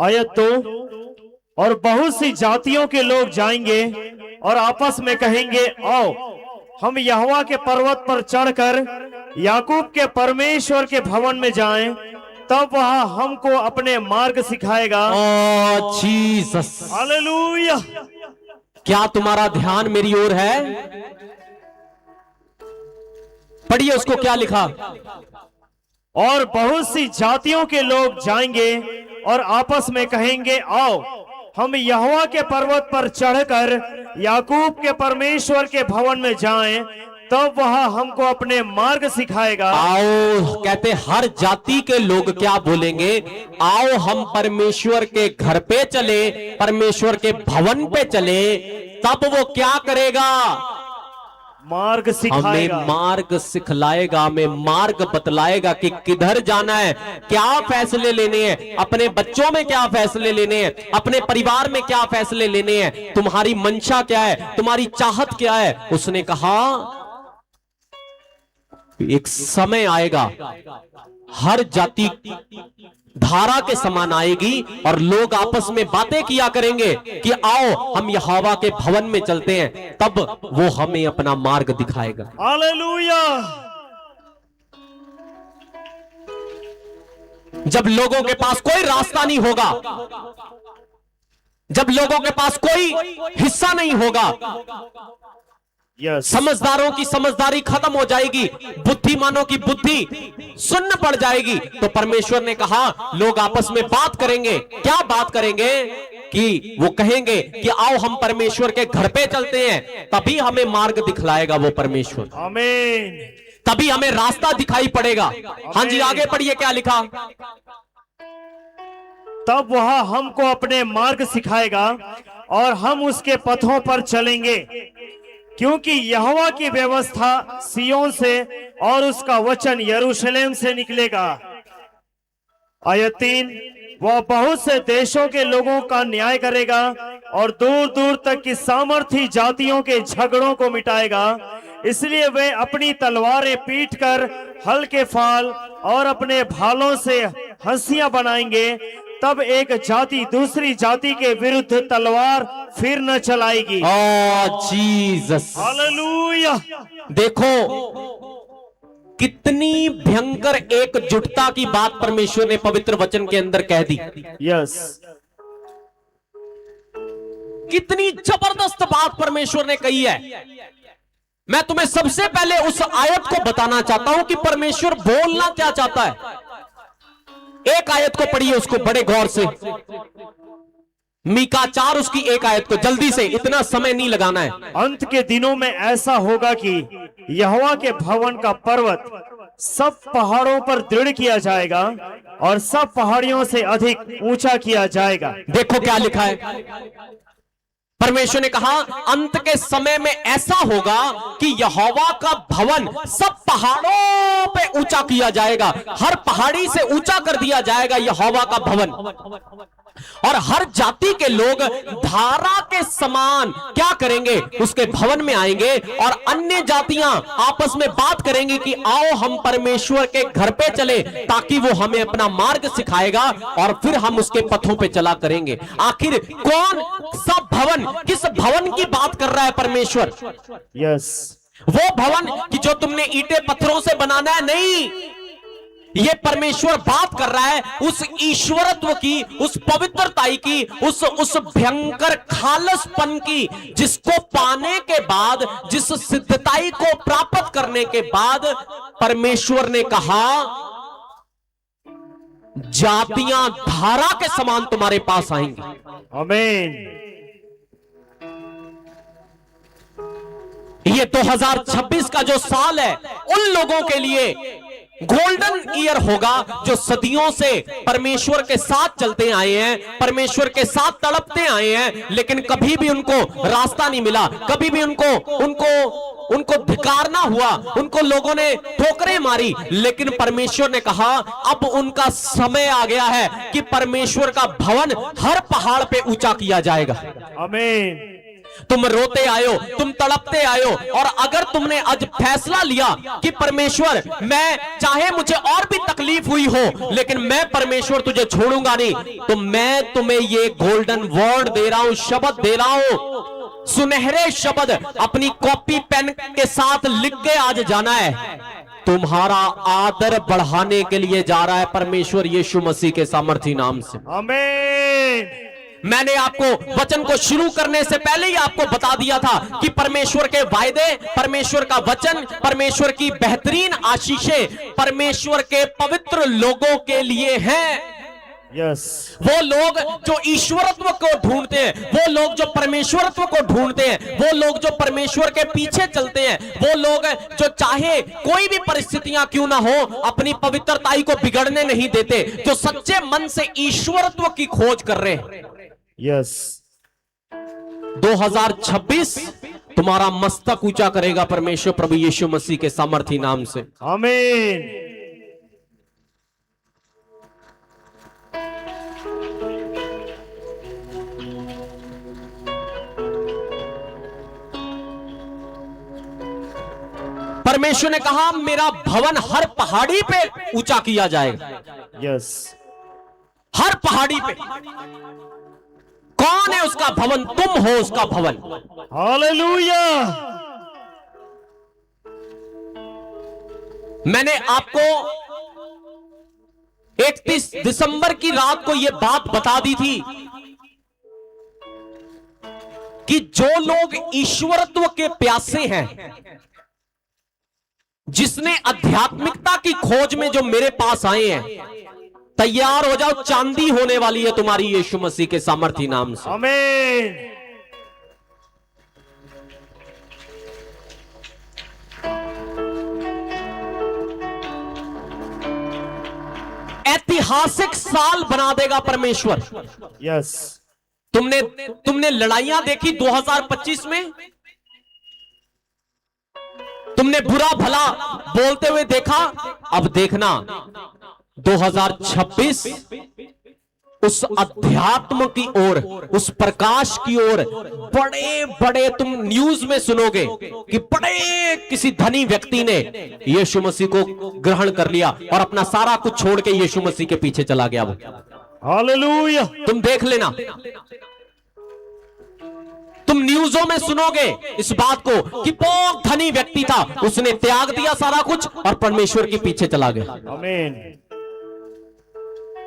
Speaker 2: आयत 2, और बहुत सी जातियों के लोग जाएंगे और आपस में कहेंगे, आओ हम यहोवा के पर्वत पर चढ़कर याकूब के परमेश्वर के भवन में जाएं, तब वह हमको अपने मार्ग सिखाएगा।
Speaker 1: ओह जीसस,
Speaker 2: हालेलुया।
Speaker 1: क्या तुम्हारा ध्यान मेरी ओर है? पढ़िए उसको, क्या लिखा।
Speaker 2: और बहुत सी जातियों के लोग जाएंगे और आपस में कहेंगे, आओ हम यहोवा के पर्वत पर चढ़कर याकूब के परमेश्वर के भवन में जाएं, तब वह हमको अपने मार्ग सिखाएगा।
Speaker 1: आओ, कहते हर जाति के लोग क्या बोलेंगे, आओ हम परमेश्वर के घर पे चले, परमेश्वर के भवन पे चले, तब वो क्या करेगा,
Speaker 2: मार्ग सिखाएगा,
Speaker 1: हमें मार्ग सिखलाएगा, हमें मार्ग बतलाएगा कि किधर जाना है, क्या फैसले लेने हैं, अपने बच्चों में क्या फैसले लेने हैं, अपने परिवार में क्या फैसले लेने हैं, तुम्हारी मंशा क्या है, तुम्हारी चाहत क्या है। उसने कहा एक समय आएगा, हर जाति धारा के समान आएगी और लोग आपस में बातें किया करेंगे कि आओ हम यहोवा के भवन में चलते हैं, तब वो हमें अपना मार्ग दिखाएगा।
Speaker 2: हालेलुया।
Speaker 1: जब लोगों के पास कोई रास्ता नहीं होगा, जब लोगों के पास कोई हिस्सा नहीं होगा, समझदारों की समझदारी खत्म हो जाएगी, बुद्धिमानों की बुद्धि सुन्न पड़ जाएगी, तो परमेश्वर ने कहा लोग आपस में बात करेंगे। क्या बात करेंगे? कि वो कहेंगे कि आओ हम परमेश्वर के घर पे चलते हैं, तभी हमें मार्ग दिखलाएगा वो परमेश्वर।
Speaker 2: आमीन।
Speaker 1: तभी हमें रास्ता दिखाई पड़ेगा। हाँ जी, आगे पढ़िए, क्या लिखा।
Speaker 2: तब वह हमको अपने मार्ग सिखाएगा और हम उसके पथों पर चलेंगे, क्योंकि यहोवा की व्यवस्था सिय्योन से और उसका वचन यरूशलेम से निकलेगा। आयत 3, वह बहुत से देशों के लोगों का न्याय करेगा और दूर दूर तक की सामर्थी जातियों के झगड़ों को मिटाएगा। इसलिए वे अपनी तलवारें पीट कर हल्के फाल और अपने भालों से हंसियां बनाएंगे। तब एक जाति दूसरी जाति के विरुद्ध तलवार फिर न चलाएगी।
Speaker 1: Jesus,
Speaker 2: hallelujah.
Speaker 1: देखो कितनी भयंकर एकजुटता की बात परमेश्वर ने पवित्र वचन के अंदर कह दी।
Speaker 2: यस,
Speaker 1: कितनी जबरदस्त बात परमेश्वर ने कही है। मैं तुम्हें सबसे पहले उस आयत को बताना चाहता हूं कि परमेश्वर बोलना क्या चाहता है। एक आयत को पढ़िए, उसको बड़े गौर से। मीका 4 उसकी एक आयत को जल्दी से, इतना समय नहीं लगाना है।
Speaker 2: अंत के दिनों में ऐसा होगा कि यहोवा के भवन का पर्वत सब पहाड़ों पर दृढ़ किया जाएगा और सब पहाड़ियों से अधिक ऊंचा किया जाएगा।
Speaker 1: देखो क्या लिखा है। परमेश्वर ने कहा अंत के समय में ऐसा होगा कि यहोवा का भवन सब पहाड़ों पे ऊंचा किया जाएगा। हर पहाड़ी से ऊंचा कर दिया जाएगा यहोवा का भवन, और हर जाति के लोग धारा के समान क्या करेंगे, उसके भवन में आएंगे। और अन्य जातियां आपस में बात करेंगी कि आओ हम परमेश्वर के घर पे चले, ताकि वो हमें अपना मार्ग सिखाएगा और फिर हम उसके पथों पे चला करेंगे। आखिर कौन सा भवन, किस भवन की बात कर रहा है परमेश्वर?
Speaker 2: यस,
Speaker 1: वो भवन कि जो तुमने ईंटें पत्थरों से बनाना है, नहीं। ये परमेश्वर बात कर रहा है उस ईश्वरत्व की, उस पवित्रताई की, उस भयंकर खालसपन की, जिसको पाने के बाद, जिस सिद्धताई को प्राप्त करने के बाद परमेश्वर ने कहा जातियां धारा के समान तुम्हारे पास आएंगी।
Speaker 2: आमीन।
Speaker 1: ये 2026 का जो साल है उन लोगों के लिए गोल्डन ईयर होगा जो सदियों से परमेश्वर के साथ चलते आए हैं, परमेश्वर के साथ तड़पते आए हैं, लेकिन कभी भी उनको रास्ता नहीं मिला, कभी भी उनको धिक्कारना हुआ, उनको लोगों ने ठोकरें मारी। लेकिन परमेश्वर ने कहा अब उनका समय आ गया है कि परमेश्वर का भवन हर पहाड़ पे ऊंचा किया जाएगा।
Speaker 2: आमीन।
Speaker 1: तुम रोते आयो, तुम तड़पते आयो, और अगर तुमने आज फैसला लिया कि परमेश्वर मैं चाहे मुझे और भी तकलीफ हुई हो लेकिन मैं परमेश्वर तुझे छोड़ूंगा नहीं, तो मैं तुम्हें ये गोल्डन वर्ड दे रहा हूं, शब्द दे रहा हूं, सुनहरे शब्द अपनी कॉपी पेन के साथ लिख के आज जाना है। तुम्हारा आदर बढ़ाने के लिए जा रहा है परमेश्वर यीशु मसीह के सामर्थी नाम से।
Speaker 2: आमीन।
Speaker 1: मैंने आपको वचन को शुरू करने से पहले ही आपको बता दिया था कि परमेश्वर के वायदे, परमेश्वर का वचन, परमेश्वर की बेहतरीन आशीषें परमेश्वर के पवित्र लोगों के लिए हैं।
Speaker 2: यस,
Speaker 1: वो लोग जो ईश्वरत्व को ढूंढते हैं, वो लोग जो परमेश्वरत्व को ढूंढते हैं, वो लोग जो परमेश्वर के पीछे चलते हैं, वो लोग जो चाहे कोई भी परिस्थितियां क्यों ना हो अपनी पवित्रताई को बिगड़ने नहीं देते, जो सच्चे मन से ईश्वरत्व की खोज कर रहे हैं।
Speaker 2: यस,
Speaker 1: 2026 तुम्हारा मस्तक ऊंचा करेगा परमेश्वर प्रभु यीशु मसीह के सामर्थी नाम से।
Speaker 2: आमीन।
Speaker 1: परमेश्वर ने कहा मेरा भवन हर पहाड़ी पे ऊंचा किया जाएगा।
Speaker 2: यस,
Speaker 1: हर पहाड़ी पे। कौन है उसका भवन? तुम हो उसका भवन।
Speaker 2: हालेलुया।
Speaker 1: मैंने आपको 31 दिसंबर की रात को यह बात बता दी थी कि जो लोग ईश्वरत्व के प्यासे हैं, जिसने आध्यात्मिकता की खोज में जो मेरे पास आए हैं, तैयार हो जाओ, चांदी होने वाली है तुम्हारी यीशु मसीह के सामर्थी नाम से।
Speaker 2: आमीन।
Speaker 1: ऐतिहासिक साल बना देगा परमेश्वर।
Speaker 2: यस,
Speaker 1: तुमने लड़ाइयां देखी 2025 में, तुमने बुरा भला बोलते हुए देखा। अब देखना 2026 उस अध्यात्म की ओर, उस प्रकाश की ओर बड़े बड़े तुम न्यूज में सुनोगे कि बड़े किसी धनी व्यक्ति ने यीशु मसीह को ग्रहण कर लिया और अपना सारा कुछ छोड़ के यीशु मसीह के पीछे चला गया। वो
Speaker 2: हालेलुया।
Speaker 1: तुम देख लेना, तुम न्यूज़ों में सुनोगे इस बात को कि बहुत धनी व्यक्ति था, उसने त्याग दिया सारा कुछ और परमेश्वर के पीछे चला गया।
Speaker 2: आमीन।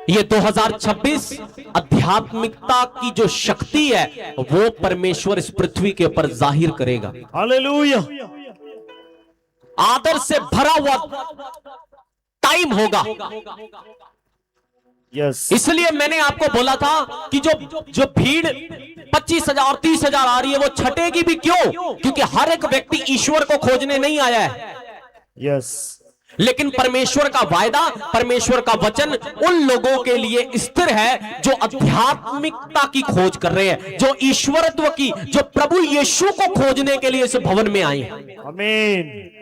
Speaker 1: ये 2026 आध्यात्मिकता की जो शक्ति है वो परमेश्वर इस पृथ्वी के ऊपर जाहिर करेगा।
Speaker 2: हालेलुया।
Speaker 1: आदर से भरा हुआ टाइम होगा।
Speaker 2: यस।
Speaker 1: इसलिए मैंने आपको बोला था कि जो भीड़ 25,000 30,000 आ रही है वो छटेगी भी क्यों? क्योंकि हर एक व्यक्ति ईश्वर को खोजने नहीं आया है।
Speaker 2: यस।
Speaker 1: लेकिन परमेश्वर का वायदा, परमेश्वर का वचन उन लोगों के लिए स्थिर है जो आध्यात्मिकता की खोज कर रहे हैं, जो ईश्वरत्व की, जो प्रभु यीशु को खोजने के लिए इस भवन में आए हैं।
Speaker 2: आमीन।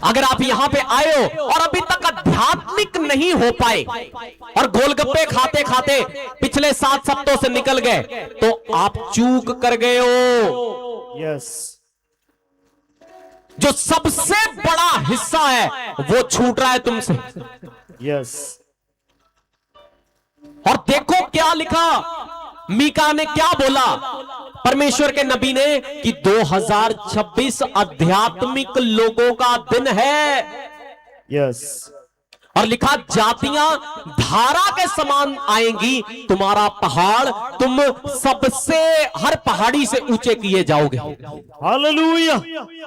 Speaker 1: अगर आप यहां पे आए हो और अभी तक आध्यात्मिक नहीं हो पाए और गोलगप्पे खाते खाते पिछले 7 सप्ताहों से निकल गए तो आप चूक कर गए हो।
Speaker 2: यस।
Speaker 1: जो सबसे बड़ा हिस्सा है वो छूट रहा है तुमसे।
Speaker 2: यस।
Speaker 1: और देखो क्या लिखा, मीका ने क्या बोला परमेश्वर के नबी ने कि 2026 आध्यात्मिक लोगों का दिन है।
Speaker 2: यस।
Speaker 1: और लिखा जातियां धारा के समान आएंगी, तुम्हारा पहाड़ तुम सबसे हर पहाड़ी से ऊंचे किए जाओगे।
Speaker 2: हालेलुया।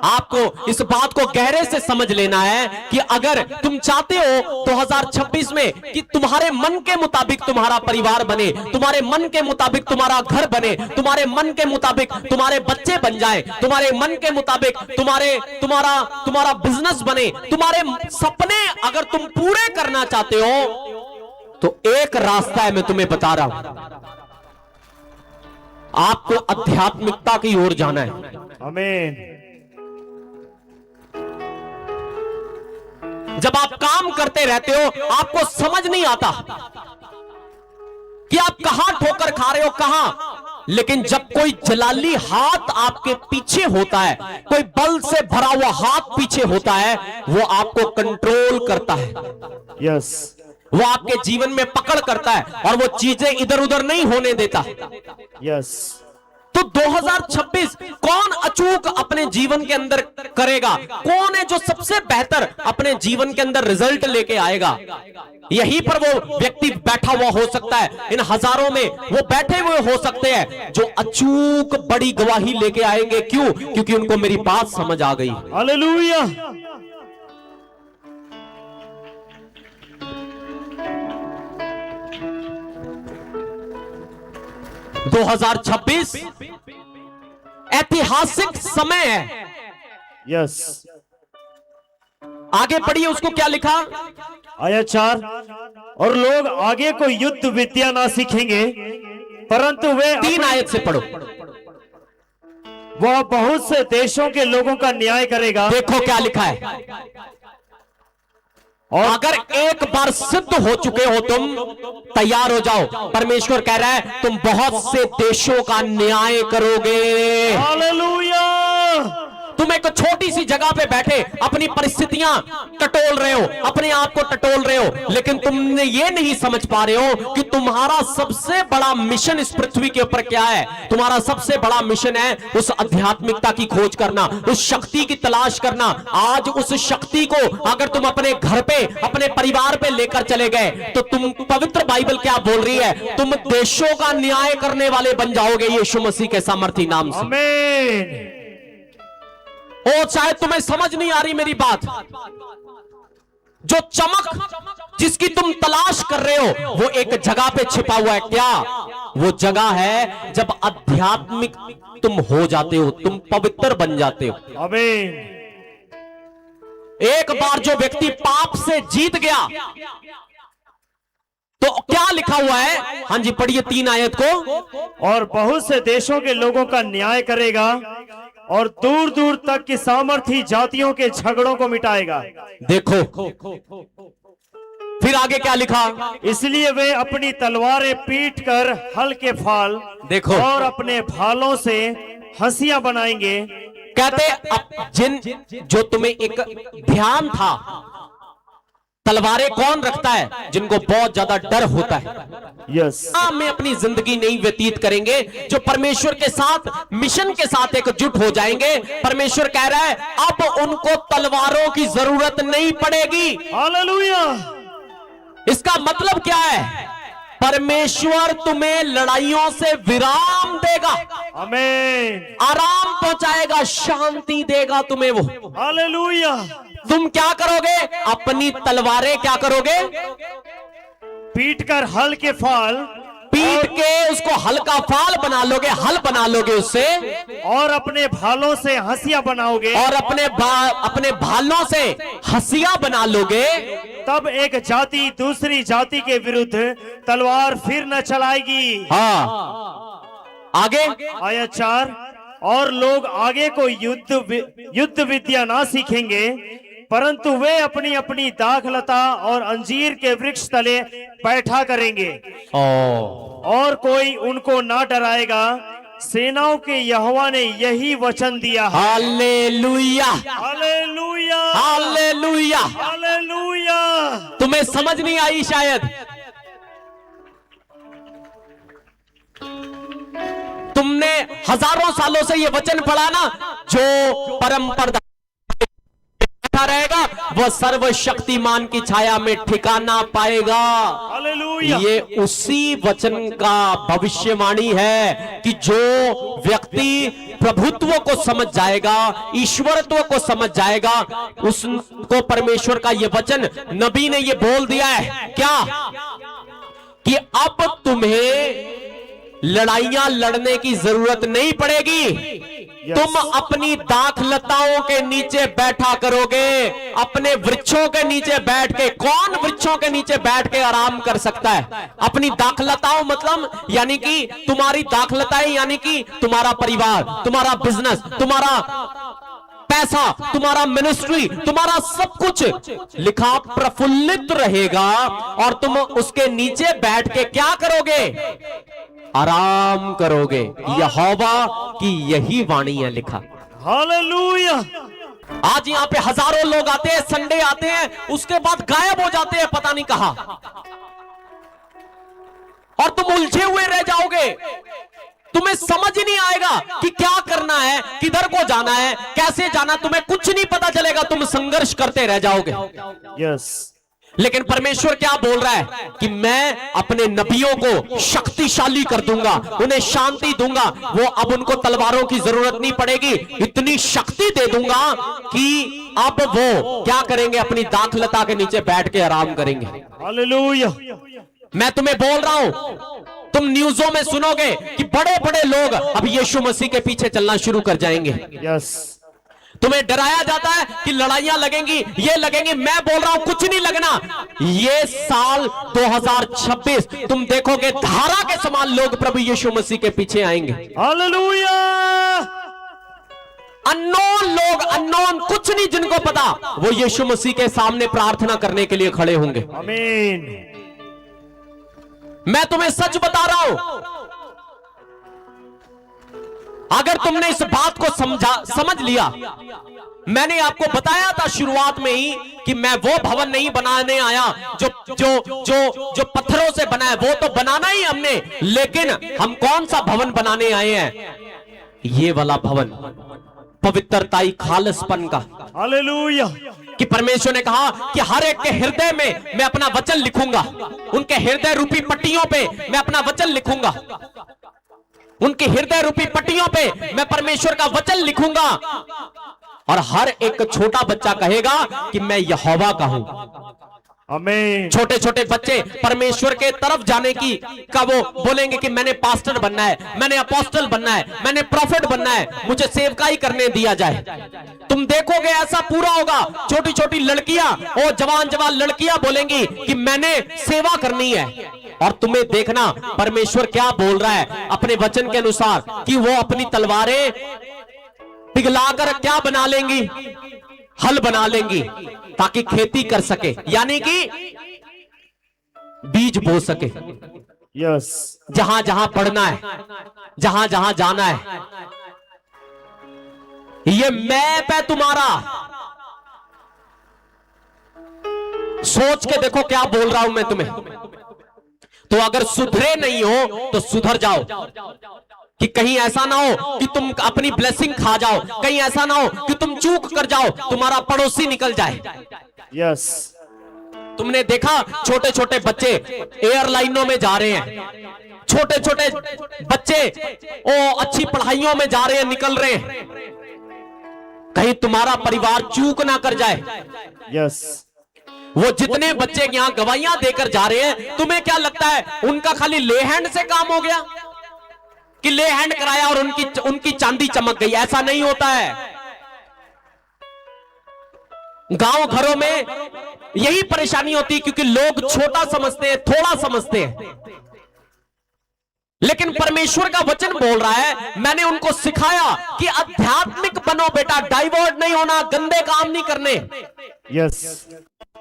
Speaker 1: आपको इस बात को गहरे से समझ लेना है कि अगर तुम चाहते हो 2026 में कि तुम्हारे मन के मुताबिक तुम्हारा परिवार बने, तुम्हारे मन के मुताबिक तुम्हारा घर बने, तुम्हारे मन के मुताबिक तुम्हारे बच्चे बन जाए, तुम्हारे मन के मुताबिक तुम्हारा बिजनेस बने, तुम्हारे सपने अगर तुम पूरे करना चाहते हो तो एक रास्ता है, मैं तुम्हें बता रहा हूं, आपको आध्यात्मिकता की ओर जाना है।
Speaker 2: आमीन।
Speaker 1: जब आप काम करते रहते हो आपको समझ नहीं आता कि आप कहां ठोकर खा रहे हो, कहां, लेकिन जब कोई जलाली हाथ आपके पीछे होता है, कोई बल से भरा हुआ हाथ पीछे होता है, वो आपको कंट्रोल करता है।
Speaker 2: यस।
Speaker 1: वो आपके जीवन में पकड़ करता है और वो चीजें इधर उधर नहीं होने देता।
Speaker 2: यस।
Speaker 1: तो 2026 कौन अचूक अपने जीवन के अंदर करेगा, कौन है जो सबसे बेहतर अपने जीवन के अंदर रिजल्ट लेके आएगा, यहीं पर वो व्यक्ति बैठा हुआ हो सकता है। इन हजारों में वो बैठे हुए हो सकते हैं जो अचूक बड़ी गवाही लेके आएंगे। क्यों? क्योंकि उनको मेरी बात समझ आ गई।
Speaker 2: हालेलुया।
Speaker 1: 2026 ऐतिहासिक समय है।
Speaker 2: यस।
Speaker 1: आगे पढ़िए, उसको क्या लिखा?
Speaker 2: आयत 4, और लोग आगे को युद्ध विद्या ना सीखेंगे परंतु वे
Speaker 1: 3 आयत से पढ़ो।
Speaker 2: वह बहुत से देशों के लोगों का न्याय करेगा।
Speaker 1: देखो क्या लिखा है, और अगर एक बार सिद्ध हो चुके हो तुम, तैयार हो जाओ। परमेश्वर कह रहा है तुम बहुत से देशों का न्याय करोगे।
Speaker 2: हालेलुया।
Speaker 1: तुम एक छोटी सी जगह पे बैठे अपनी परिस्थितियां टटोल रहे हो, अपने आप को टटोल रहे हो, लेकिन तुमने ये नहीं समझ पा रहे हो कि तुम्हारा सबसे बड़ा मिशन इस पृथ्वी के ऊपर क्या है। तुम्हारा सबसे बड़ा मिशन है उस आध्यात्मिकता की खोज करना, उस शक्ति की तलाश करना। आज उस शक्ति को अगर तुम अपने घर पे, अपने परिवार पे लेकर चले गए तो तुम, पवित्र बाइबल क्या बोल रही है, तुम देशों का न्याय करने वाले बन जाओगे यीशु मसीह के सामर्थी नाम से।
Speaker 2: आमीन।
Speaker 1: ओ शायद तुम्हें समझ नहीं आ रही मेरी बात। जो चमक जिसकी तुम तलाश कर रहे हो वो एक जगह पे छिपा हुआ है। क्या? वो जगह है जब आध्यात्मिक तुम हो जाते हो, तुम पवित्र बन जाते हो।
Speaker 2: आमीन।
Speaker 1: एक बार जो व्यक्ति पाप से जीत गया तो क्या लिखा हुआ है? हाँ जी पढ़िए 3 आयत को।
Speaker 2: और बहुत से देशों के लोगों का न्याय करेगा और दूर दूर तक की सामर्थी जातियों के झगड़ों को मिटाएगा।
Speaker 1: देखो फिर आगे क्या लिखा,
Speaker 2: इसलिए वे अपनी तलवारें पीट कर हल के फाल
Speaker 1: देखो
Speaker 2: और अपने भालों से हंसियां बनाएंगे।
Speaker 1: कहते जिन जो तुम्हें एक ध्यान था, तलवारें कौन रखता है? जिनको बहुत ज्यादा डर होता है।
Speaker 2: यस,
Speaker 1: में अपनी जिंदगी नहीं व्यतीत करेंगे, जो परमेश्वर के साथ मिशन के साथ एकजुट हो जाएंगे। परमेश्वर कह रहा है अब उनको तलवारों की जरूरत नहीं पड़ेगी।
Speaker 2: हालेलुया।
Speaker 1: इसका मतलब क्या है? परमेश्वर तुम्हें लड़ाइयों से विराम देगा,
Speaker 2: आमीन,
Speaker 1: आराम पहुंचाएगा, शांति देगा तुम्हें वो।
Speaker 2: हालेलुया।
Speaker 1: तुम क्या करोगे? अपनी तलवारें क्या करोगे?
Speaker 2: पीट कर हल के फाल,
Speaker 1: पीट के उसको हल्का फाल बना लोगे, हल बना लोगे उससे,
Speaker 2: और अपने भालों से हंसियां बनाओगे,
Speaker 1: और अपने भालों से हंसियां बना लोगे।
Speaker 2: तब एक जाति दूसरी जाति के विरुद्ध तलवार फिर न चलाएगी।
Speaker 1: हाँ, आगे
Speaker 2: आयत 4, और लोग आगे को युद्ध विद्या ना सीखेंगे, परंतु वे अपनी अपनी दाखलता और अंजीर के वृक्ष तले बैठा करेंगे, और कोई उनको ना डराएगा। सेनाओं के यहोवा ने यही वचन दिया।
Speaker 1: Hallelujah,
Speaker 2: hallelujah,
Speaker 1: hallelujah.
Speaker 2: हालेलुया।
Speaker 1: तुम्हें समझ नहीं आई शायद। तुमने हजारों सालों से ये वचन पढ़ा ना, जो परंपरा रहेगा वह सर्वशक्तिमान की छाया में ठिकाना पाएगा।
Speaker 2: हालेलुया।
Speaker 1: ये उसी वचन का भविष्यवाणी है कि जो व्यक्ति प्रभुत्व को समझ जाएगा, ईश्वरत्व को समझ जाएगा, उसको परमेश्वर का ये वचन नबी ने ये बोल दिया है क्या, कि अब तुम्हें लड़ाइयां लड़ने की जरूरत नहीं पड़ेगी। तुम अपनी दाखलताओं के नीचे बैठा करोगे, अपने वृक्षों के नीचे बैठ के। कौन वृक्षों के नीचे बैठ के आराम कर सकता है? अपनी दाखलताओं मतलब यानी कि तुम्हारी दाखलताएं, यानी कि तुम्हारा परिवार, तुम्हारा बिजनेस, तुम्हारा पैसा, तुम्हारा मिनिस्ट्री, तुम्हारा सब कुछ लिखा प्रफुल्लित रहेगा, और तुम उसके नीचे बैठ के क्या करोगे? आराम करोगे। यहोवा की यही वाणी है लिखा।
Speaker 2: हालेलुया।
Speaker 1: आज यहाँ पे हजारों लोग आते हैं, संडे आते हैं, उसके बाद गायब हो जाते हैं पता नहीं कहां, और तुम उलझे हुए रह जाओगे। तुम्हें समझ ही नहीं आएगा कि क्या करना है, किधर को जाना है, कैसे जाना, तुम्हें कुछ नहीं पता चलेगा। तुम संघर्ष करते रह जाओगे।
Speaker 2: यस।
Speaker 1: लेकिन परमेश्वर क्या बोल रहा है कि मैं अपने नबियों को शक्तिशाली कर दूंगा, उन्हें शांति दूंगा। वो अब उनको तलवारों की जरूरत नहीं पड़ेगी, इतनी शक्ति दे दूंगा कि अब वो क्या करेंगे? अपनी दाखलता के नीचे बैठ के आराम करेंगे।
Speaker 2: हालेलुया।
Speaker 1: मैं तुम्हें बोल रहा हूं, तुम न्यूज़ों में सुनोगे कि बड़े बड़े लोग अब यीशु मसीह के पीछे चलना शुरू कर जाएंगे।
Speaker 2: यस।
Speaker 1: तुम्हें डराया जाता है कि लड़ाइयां लगेंगी, ये लगेंगी। मैं बोल रहा हूं कुछ नहीं लगना। ये साल 2026 तुम देखोगे धारा के समान लोग प्रभु यीशु मसीह के पीछे आएंगे।
Speaker 2: हालेलुया।
Speaker 1: अननोन लोग, अननोन, कुछ नहीं जिनको पता, वो यीशु मसीह के सामने प्रार्थना करने के लिए खड़े होंगे।
Speaker 2: आमीन।
Speaker 1: मैं तुम्हें सच बता रहा हूं, अगर तुमने इस बात को समझ लिया, मैंने आपको बताया था शुरुआत में ही कि मैं वो भवन नहीं बनाने आया जो जो जो जो पत्थरों से बना है, वो तो बनाना ही हमने, लेकिन हम कौन सा भवन बनाने आए हैं? ये वाला भवन, पवित्रताई, खालिसपन का।
Speaker 2: हालेलुया।
Speaker 1: कि परमेश्वर ने कहा कि हर एक के हृदय में मैं अपना वचन लिखूंगा, उनके हृदय रूपी पट्टियों पे मैं अपना वचन लिखूंगा, उनके हृदय रूपी पट्टियों पे मैं परमेश्वर का वचन लिखूंगा, और हर एक छोटा बच्चा कहेगा कि मैं यहोवा का हूं।
Speaker 2: आमीन।
Speaker 1: छोटे छोटे बच्चे परमेश्वर के तरफ जाने की का वो बोलेंगे कि मैंने पास्टर बनना है, मैंने अपोस्टल बनना है, मैंने प्रॉफिट बनना है, मुझे सेवकाई करने दिया जाए। तुम देखोगे ऐसा पूरा होगा। छोटी छोटी लड़कियां और जवान जवान लड़कियां बोलेंगी कि मैंने सेवा करनी है। और तुम्हें देखना परमेश्वर क्या बोल रहा है अपने वचन के अनुसार, कि वो अपनी तलवारें पिघलाकर क्या बना लेंगी, हल बना लेंगी, ताकि खेती कर सके, यानी कि बीज बो सके।
Speaker 2: यस,
Speaker 1: जहां जहां पढ़ना है, जहां जहां जाना है, ये मैप है तुम्हारा। सोच के देखो क्या बोल रहा हूं मैं तुम्हें। तो अगर सुधरे नहीं हो तो सुधर जाओ, कि कहीं ऐसा ना हो कि तुम अपनी ब्लेसिंग खा जाओ, कहीं ऐसा ना हो कि तुम चूक कर जाओ, तुम्हारा पड़ोसी निकल जाए।
Speaker 2: यस,
Speaker 1: तुमने देखा छोटे छोटे बच्चे एयरलाइनों में जा रहे हैं, छोटे छोटे बच्चे अच्छी पढ़ाइयों में जा रहे हैं, निकल रहे हैं, कहीं तुम्हारा परिवार चूक ना कर जाए।
Speaker 2: यस,
Speaker 1: वो जितने बच्चे यहां गवाहियां देकर जा रहे हैं, तुम्हें क्या लगता है उनका खाली ले हैंड से काम हो गया, कि ले हैंड कराया और उनकी चांदी चमक गई? ऐसा नहीं होता है। गांव घरों में यही परेशानी होती है, क्योंकि लोग छोटा समझते हैं, थोड़ा समझते हैं। लेकिन परमेश्वर का वचन बोल रहा है, मैंने उनको सिखाया कि आध्यात्मिक बनो बेटा, डाइवर्ट नहीं होना, गंदे काम नहीं करने,
Speaker 2: यस,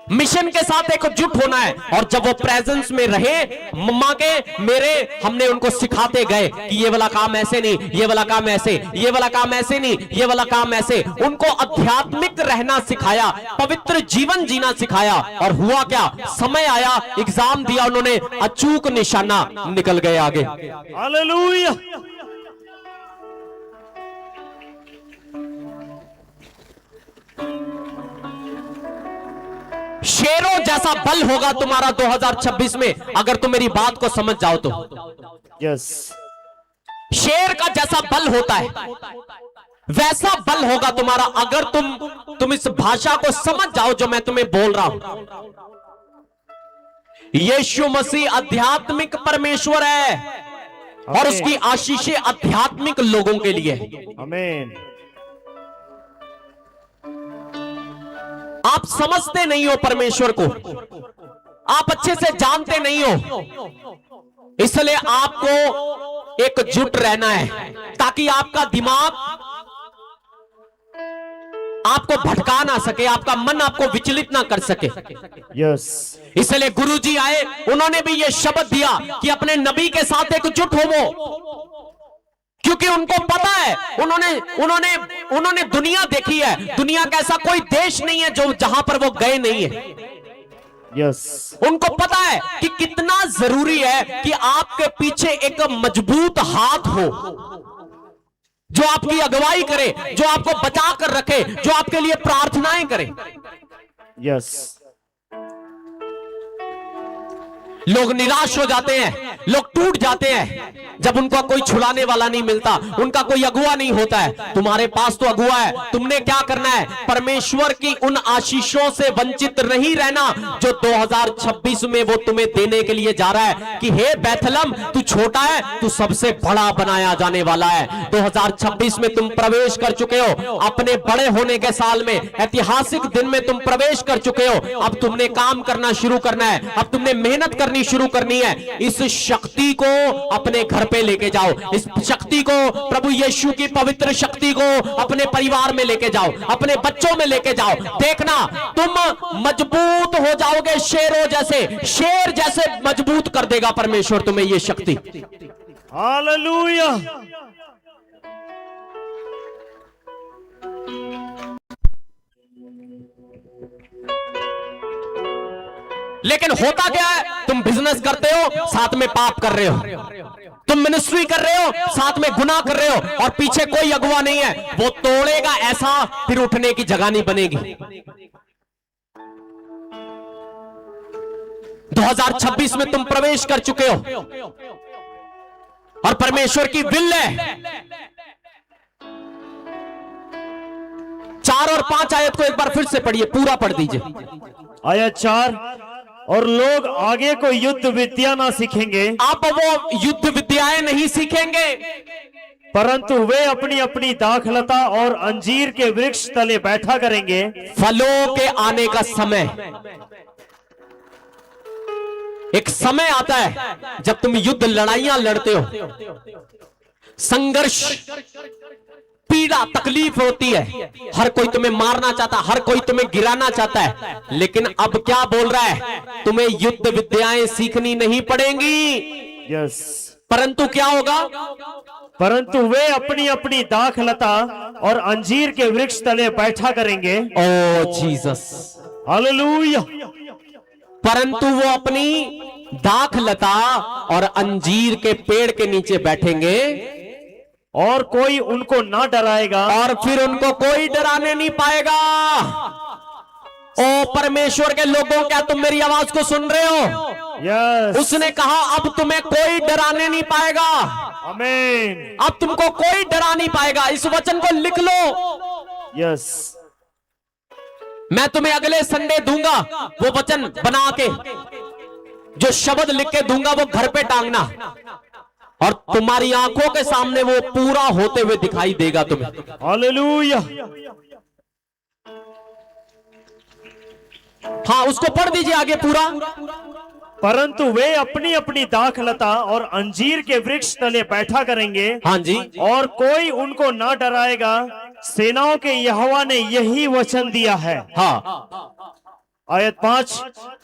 Speaker 1: मिशन के साथ एकजुट होना है। और जब वो प्रेजेंस में रहे मम्मा के मेरे, हमने उनको सिखाते गए कि ये वाला काम ऐसे नहीं, ये वाला काम ऐसे, ये वाला काम ऐसे नहीं, ये वाला काम ऐसे। उनको आध्यात्मिक रहना सिखाया, पवित्र जीवन जीना सिखाया। और हुआ क्या, समय आया, एग्जाम दिया उन्होंने, अचूक निशाना, निकल गए आगे।
Speaker 2: हालेलुया।
Speaker 1: शेरों जैसा बल होगा तुम्हारा 2026 में, अगर तुम मेरी बात को समझ जाओ तो।
Speaker 2: यस,
Speaker 1: शेर का जैसा बल होता है, वैसा बल होगा तुम्हारा, अगर तुम इस भाषा को समझ जाओ जो मैं तुम्हें बोल रहा हूं। यीशु मसीह आध्यात्मिक परमेश्वर है, और उसकी आशीषें आध्यात्मिक लोगों के लिए।
Speaker 2: आमीन।
Speaker 1: आप समझते नहीं हो परमेश्वर को, आप अच्छे से जानते नहीं हो, इसलिए आपको एकजुट रहना है, ताकि आपका दिमाग आपको भटका ना सके, आपका मन आपको विचलित ना कर सके।
Speaker 2: यस,
Speaker 1: इसलिए गुरुजी आए, उन्होंने भी यह शब्द दिया कि अपने नबी के साथ एकजुट होवो, क्योंकि उनको पता है, उन्होंने दुनिया देखी है, दुनिया का ऐसा कोई देश नहीं है जो जहां पर वो गए नहीं है।
Speaker 2: यस,
Speaker 1: उनको पता है कि कितना जरूरी है कि आपके पीछे एक मजबूत हाथ हो, जो आपकी अगुवाई करे, जो आपको बचा कर रखे, जो आपके लिए प्रार्थनाएं करे।
Speaker 2: यस,
Speaker 1: लोग निराश हो जाते हैं, लोग टूट जाते हैं जब उनका कोई छुड़ाने वाला नहीं मिलता, उनका कोई अगुआ नहीं होता है। तुम्हारे पास तो अगुआ है, तुमने क्या करना है, परमेश्वर की उन आशीषों से वंचित नहीं रहना जो 2026 में वो तुम्हें देने के लिए जा रहा है। कि हे बैथलम, तू छोटा है, तू सबसे बड़ा बनाया जाने वाला है। 2026 में तुम प्रवेश कर चुके हो, अपने बड़े होने के साल में, ऐतिहासिक दिन में तुम प्रवेश कर चुके हो। अब तुमने काम करना शुरू करना है, अब तुमने मेहनत करनी शुरू करनी है। इस शक्ति को अपने घर पे लेके जाओ, इस शक्ति को, प्रभु यीशु की पवित्र शक्ति को अपने परिवार में लेके जाओ, अपने बच्चों में लेके जाओ। देखना तुम मजबूत हो जाओगे, शेरों जैसे, शेर जैसे मजबूत कर देगा परमेश्वर तुम्हें ये शक्ति।
Speaker 2: हालेलुया।
Speaker 1: लेकिन होता क्या है, तुम बिजनेस करते हो, साथ में पाप कर रहे हो, तुम मिनिस्ट्री कर रहे हो, साथ में गुनाह कर रहे हो, और पीछे कोई अगुवा नहीं है, वो तोड़ेगा ऐसा, फिर उठने की जगह नहीं बनेगी। 2026 में तुम प्रवेश कर चुके हो, और परमेश्वर की विल है। 4 और 5 आयत को एक बार फिर से पढ़िए, पूरा पढ़ दीजिए।
Speaker 2: आयत 4, और लोग आगे को युद्ध विद्या ना सीखेंगे,
Speaker 1: आप वो युद्ध विद्याएं नहीं सीखेंगे,
Speaker 2: परंतु वे अपनी अपनी दाखलता और अंजीर के वृक्ष तले बैठा करेंगे।
Speaker 1: फलों के आने का समय, एक समय आता है जब तुम युद्ध लड़ाइयां लड़ते हो, संघर्ष, पीड़ा तकलीफ होती है, हर कोई तुम्हें मारना चाहता, हर कोई तुम्हें गिराना चाहता है, लेकिन अब क्या बोल रहा है, तुम्हें युद्ध विद्याएं सीखनी नहीं पड़ेंगी,
Speaker 2: यस,
Speaker 1: परंतु क्या होगा,
Speaker 2: परंतु वे अपनी अपनी दाखलता और अंजीर के वृक्ष तले बैठा करेंगे।
Speaker 1: ओ जीसस,
Speaker 2: हालेलुया।
Speaker 1: परंतु वो अपनी दाखलता और अंजीर के पेड़ के नीचे बैठेंगे
Speaker 2: और कोई उनको ना डराएगा,
Speaker 1: और फिर उनको कोई डराने नहीं पाएगा। ओ परमेश्वर के लोगों, क्या तुम मेरी आवाज को सुन रहे हो?
Speaker 2: यस,
Speaker 1: उसने कहा अब तुम्हें कोई डराने नहीं पाएगा,
Speaker 2: आमीन,
Speaker 1: अब तुमको कोई डरा नहीं पाएगा। इस वचन को लिख लो।
Speaker 2: यस,
Speaker 1: मैं तुम्हें अगले संडे दूंगा वो वचन बना के, जो शब्द लिख के दूंगा वो घर पे टांगना, और तुम्हारी आंखों के सामने वो पूरा होते हुए दिखाई देगा तुम्हें।
Speaker 2: हालेलुया।
Speaker 1: हाँ, उसको पढ़ दीजिए आगे पूरा।
Speaker 2: परंतु वे अपनी अपनी दाखलता और अंजीर के वृक्ष तले बैठा करेंगे,
Speaker 1: हाँ जी,
Speaker 2: और कोई उनको ना डराएगा। सेनाओं के यहोवा ने यही वचन दिया है।
Speaker 1: हाँ,
Speaker 2: आयत 5,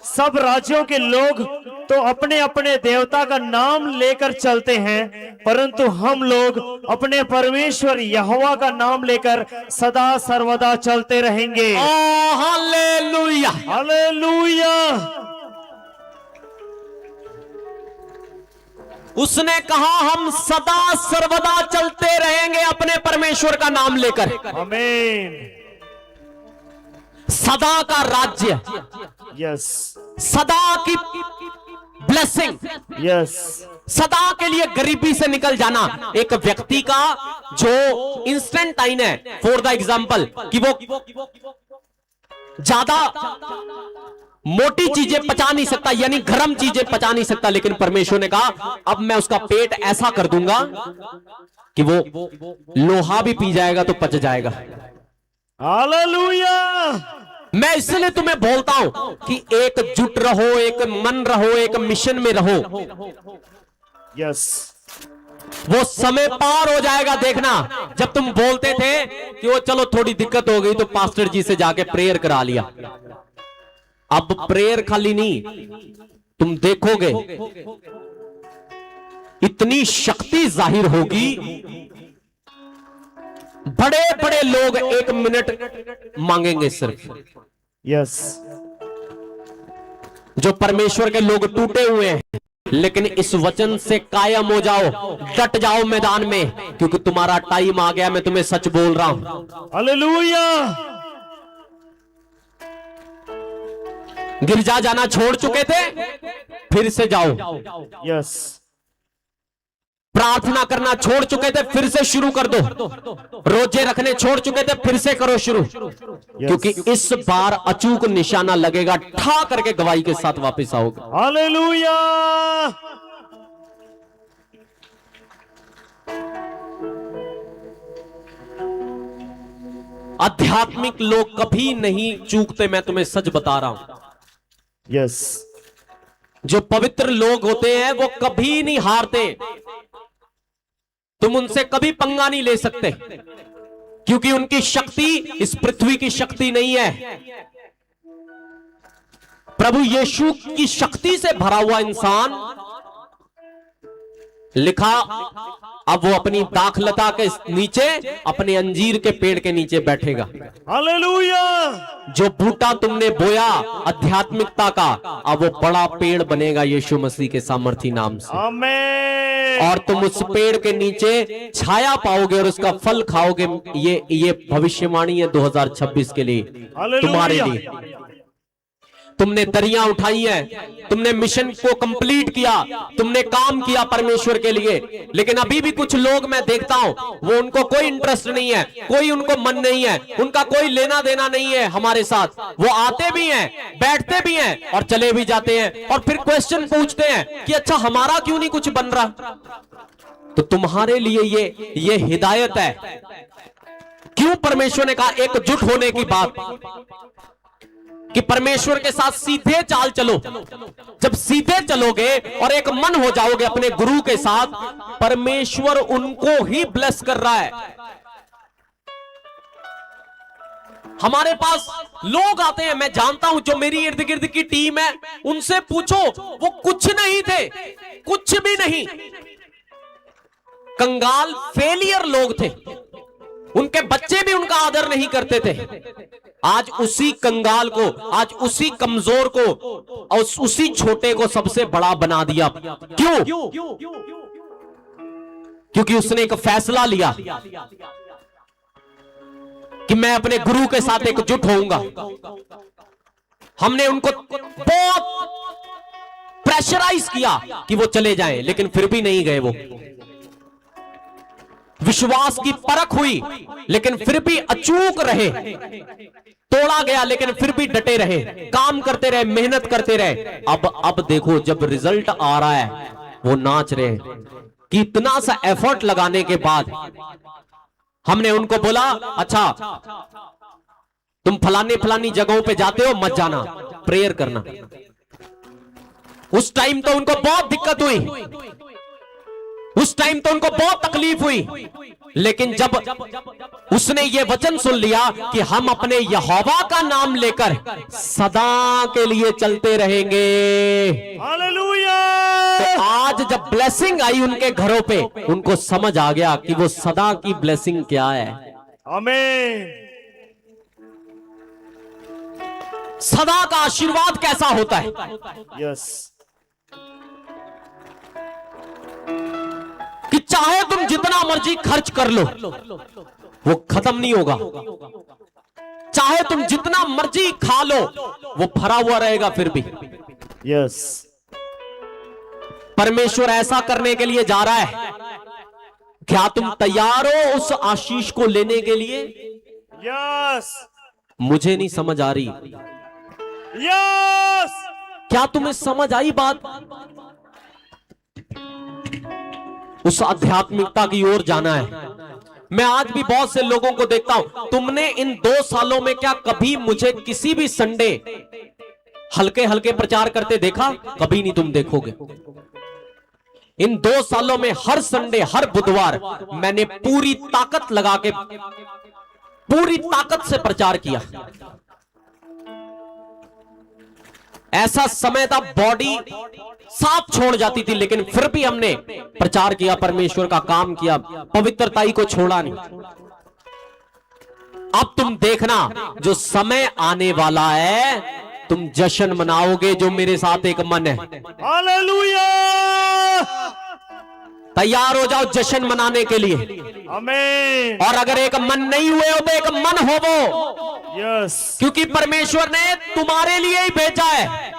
Speaker 2: सब राज्यों के लोग तो अपने अपने देवता का नाम लेकर चलते हैं, परंतु हम लोग अपने परमेश्वर यहोवा का नाम लेकर सदा सर्वदा चलते रहेंगे।
Speaker 1: Hallelujah,
Speaker 2: hallelujah.
Speaker 1: उसने कहा हम सदा सर्वदा चलते रहेंगे अपने परमेश्वर का नाम लेकर।
Speaker 2: आमीन।
Speaker 1: सदा का राज्य,
Speaker 2: यस,
Speaker 1: सदा की ब्लेसिंग,
Speaker 2: यस,
Speaker 1: सदा के लिए गरीबी से निकल जाना। एक व्यक्ति का जो इंस्टेंट टाइम है, फॉर द एग्जाम्पल, कि वो ज्यादा मोटी चीजें पचा नहीं सकता, यानी गर्म चीजें पचा नहीं सकता, लेकिन परमेश्वर ने कहा अब मैं उसका पेट ऐसा कर दूंगा कि वो लोहा भी पी जाएगा तो पच जाएगा।
Speaker 2: हालेलुया।
Speaker 1: मैं इसलिए तुम्हें बोलता हूं कि एकजुट रहो, एक मन रहो, एक मिशन में रहो।
Speaker 2: यस,
Speaker 1: वो समय पार हो जाएगा, देखना। जब तुम बोलते थे कि वो चलो थोड़ी दिक्कत हो गई तो पास्टर जी से जाके प्रेयर करा लिया, अब प्रेयर खाली नहीं, तुम देखोगे इतनी शक्ति जाहिर होगी। बड़े बड़े लोग 1 मिनट मांगेंगे सिर्फ।
Speaker 2: यस,
Speaker 1: जो परमेश्वर के लोग टूटे हुए हैं, लेकिन इस वचन से कायम हो जाओ, डट जाओ मैदान में, क्योंकि तुम्हारा टाइम आ गया। मैं तुम्हें सच बोल रहा हूं।
Speaker 2: हालेलुया।
Speaker 1: गिरजा जाना छोड़ चुके थे, फिर से जाओ।
Speaker 2: यस,
Speaker 1: प्रार्थना करना छोड़ चुके थे, फिर से शुरू कर दो। रोजे रखने छोड़ चुके थे, फिर से करो शुरू, क्योंकि इस बार अचूक निशाना लगेगा, ठा करके गवाही के साथ वापस आओगे।
Speaker 2: हालेलुया।
Speaker 1: आध्यात्मिक लोग कभी नहीं चूकते, मैं तुम्हें सच बता रहा हूं।
Speaker 2: यस,
Speaker 1: जो पवित्र लोग होते हैं वो कभी नहीं हारते। तुम उनसे कभी पंगा नहीं ले सकते, क्योंकि उनकी शक्ति इस पृथ्वी की शक्ति नहीं है। प्रभु यीशु की शक्ति से भरा हुआ इंसान, लिखा, अब वो अपनी दाखलता के नीचे, अपने अंजीर के पेड़ के नीचे बैठेगा।
Speaker 2: हालेलुया।
Speaker 1: जो बूटा तुमने बोया आध्यात्मिकता का, अब वो बड़ा पेड़ बनेगा यीशु मसीह के सामर्थी नाम से।
Speaker 2: आमीन।
Speaker 1: और तुम उस पेड़ के नीचे छाया पाओगे और उसका फल खाओगे। ये भविष्यवाणी है 2026 के लिए, तुम्हारे लिए। तुमने दरियां उठाई हैं, तुमने मिशन को कंप्लीट किया, तुमने काम किया परमेश्वर के लिए, लेकिन अभी भी कुछ लोग मैं देखता हूं, वो उनको कोई इंटरेस्ट नहीं है, कोई उनको मन नहीं है, उनका कोई लेना देना नहीं है हमारे साथ। वो आते भी हैं, बैठते भी हैं और चले भी जाते हैं, और फिर क्वेश्चन पूछते हैं कि अच्छा हमारा क्यों नहीं कुछ बन रहा। तो तुम्हारे लिए ये हिदायत है। क्यों परमेश्वर ने कहा एकजुट होने की बात, कि परमेश्वर के साथ सीधे चाल चलो। जब सीधे चलोगे और एक मन हो जाओगे अपने गुरु के साथ, परमेश्वर उनको ही ब्लेस कर रहा है। हमारे पास लोग आते हैं, मैं जानता हूं जो मेरी इर्द गिर्द की टीम है, उनसे पूछो, वो कुछ नहीं थे, कुछ भी नहीं, कंगाल फेलियर लोग थे, उनके बच्चे भी उनका आदर नहीं करते थे। आज उसी कंगाल को, आज उसी कमजोर को और उसी छोटे को सबसे बड़ा बना दिया। क्यों? क्योंकि उसने एक फैसला लिया कि मैं अपने गुरु के साथ एकजुट होऊंगा। हमने उनको बहुत प्रेशराइज किया कि वो चले जाएं, लेकिन फिर भी नहीं गए। वो विश्वास की परख हुई, लेकिन फिर भी अचूक रहे, तोड़ा गया लेकिन फिर भी डटे रहे, काम करते रहे, मेहनत करते रहे। अब देखो, जब रिजल्ट आ रहा है, वो नाच रहे हैं कि इतना सा एफर्ट लगाने के बाद हमने उनको बोला, अच्छा तुम फलानी जगहों पे जाते हो, मत जाना, प्रेयर करना। उस टाइम तो उनको बहुत दिक्कत हुई, उस टाइम तो उनको बहुत तकलीफ हुई, लेकिन जब उसने ये वचन सुन लिया कि हम अपने यहोवा का नाम लेकर सदा के लिए चलते रहेंगे,
Speaker 2: हालेलुया।
Speaker 1: तो आज जब ब्लेसिंग आई उनके घरों पे, उनको समझ आ गया कि वो सदा की ब्लेसिंग क्या है।
Speaker 2: आमीन।
Speaker 1: सदा का आशीर्वाद कैसा होता है?
Speaker 2: यस।
Speaker 1: कि चाहे तुम जितना मर्जी खर्च कर लो, वो खत्म नहीं होगा। चाहे तुम जितना मर्जी खा लो, वो भरा हुआ रहेगा फिर भी।
Speaker 2: यस।
Speaker 1: परमेश्वर ऐसा करने के लिए जा रहा है। क्या तुम तैयार हो उस आशीष को लेने के लिए?
Speaker 2: यस।
Speaker 1: मुझे नहीं समझ आ रही।
Speaker 2: यस।
Speaker 1: क्या तुम्हें समझ आई बात? उस आध्यात्मिकता की ओर जाना है। मैं आज भी बहुत से लोगों को देखता हूं, तुमने इन 2 सालों में क्या कभी मुझे किसी भी संडे हल्के हल्के प्रचार करते देखा? कभी नहीं तुम देखोगे। इन 2 सालों में हर संडे, हर बुधवार मैंने पूरी ताकत लगा के, पूरी ताकत से प्रचार किया। ऐसा समय था बॉडी साथ छोड़ जाती थी, लेकिन फिर भी हमने प्रचार किया, परमेश्वर का काम किया, पवित्रताई को छोड़ा नहीं। अब तुम देखना, जो समय आने वाला है, तुम जश्न मनाओगे जो मेरे साथ एक मन है।
Speaker 2: हालेलुया।
Speaker 1: तैयार हो जाओ जश्न मनाने के लिए।
Speaker 2: आमीन।
Speaker 1: और अगर एक मन नहीं हुए हो तो एक मन होवो,
Speaker 2: यस।
Speaker 1: क्योंकि परमेश्वर ने तुम्हारे लिए ही भेजा है,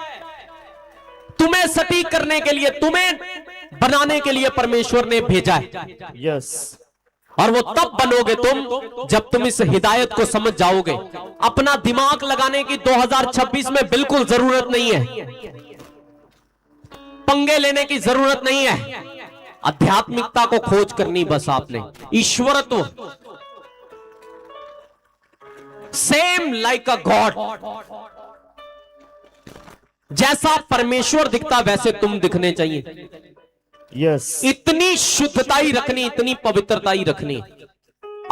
Speaker 1: तुम्हें सटीक करने के लिए, तुम्हें बनाने के लिए परमेश्वर ने भेजा है।
Speaker 2: यस।
Speaker 1: और वो तब बनोगे तुम जब तुम इस हिदायत को समझ जाओगे। अपना दिमाग लगाने की 2026 में बिल्कुल जरूरत नहीं है, पंगे लेने की जरूरत नहीं है। आध्यात्मिकता को खोज करनी बस आपने, ईश्वरत्व, सेम लाइक अ गॉड। जैसा परमेश्वर दिखता वैसे तुम दिखने चाहिए।
Speaker 2: यस।
Speaker 1: इतनी शुद्धता ही रखनी, इतनी पवित्रता ही रखनी।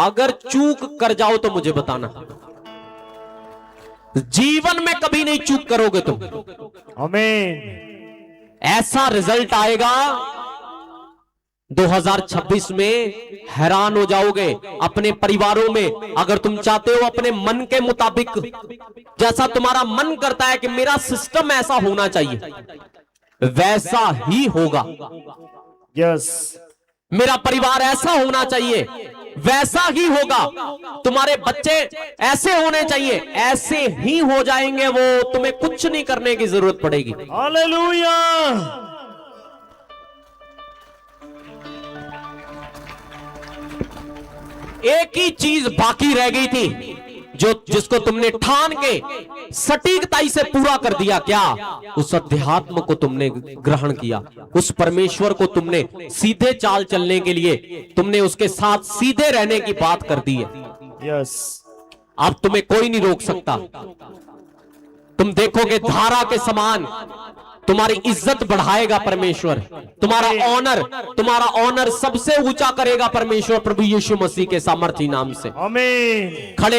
Speaker 1: अगर चूक कर जाओ तो मुझे बताना। जीवन में कभी नहीं चूक करोगे तुम।
Speaker 2: आमीन।
Speaker 1: ऐसा रिजल्ट आएगा 2026 में, हैरान हो जाओगे। अपने परिवारों में अगर तुम चाहते हो अपने मन के मुताबिक, जैसा तुम्हारा मन करता है कि मेरा सिस्टम ऐसा होना चाहिए, वैसा ही होगा।
Speaker 2: यस।
Speaker 1: मेरा परिवार ऐसा होना चाहिए, वैसा ही होगा। तुम्हारे बच्चे ऐसे होने चाहिए, ऐसे ही हो जाएंगे वो। तुम्हें कुछ नहीं करने की जरूरत पड़ेगी।
Speaker 2: हालेलुया।
Speaker 1: एक ही चीज बाकी रह गई थी, जिसको तुमने ठान के सटीकताई से पूरा कर दिया। क्या? उस अध्यात्म को तुमने ग्रहण किया, उस परमेश्वर को तुमने सीधे चाल चलने के लिए, तुमने उसके साथ सीधे रहने की बात कर दी है।
Speaker 2: यस।
Speaker 1: अब तुम्हें कोई नहीं रोक सकता। तुम देखोगे धारा के समान तुम्हारी इज्जत बढ़ाएगा परमेश्वर। तुम्हारा ऑनर सबसे ऊंचा करेगा परमेश्वर, प्रभु यीशु मसीह के सामर्थी नाम से।
Speaker 2: आमीन।
Speaker 1: खड़े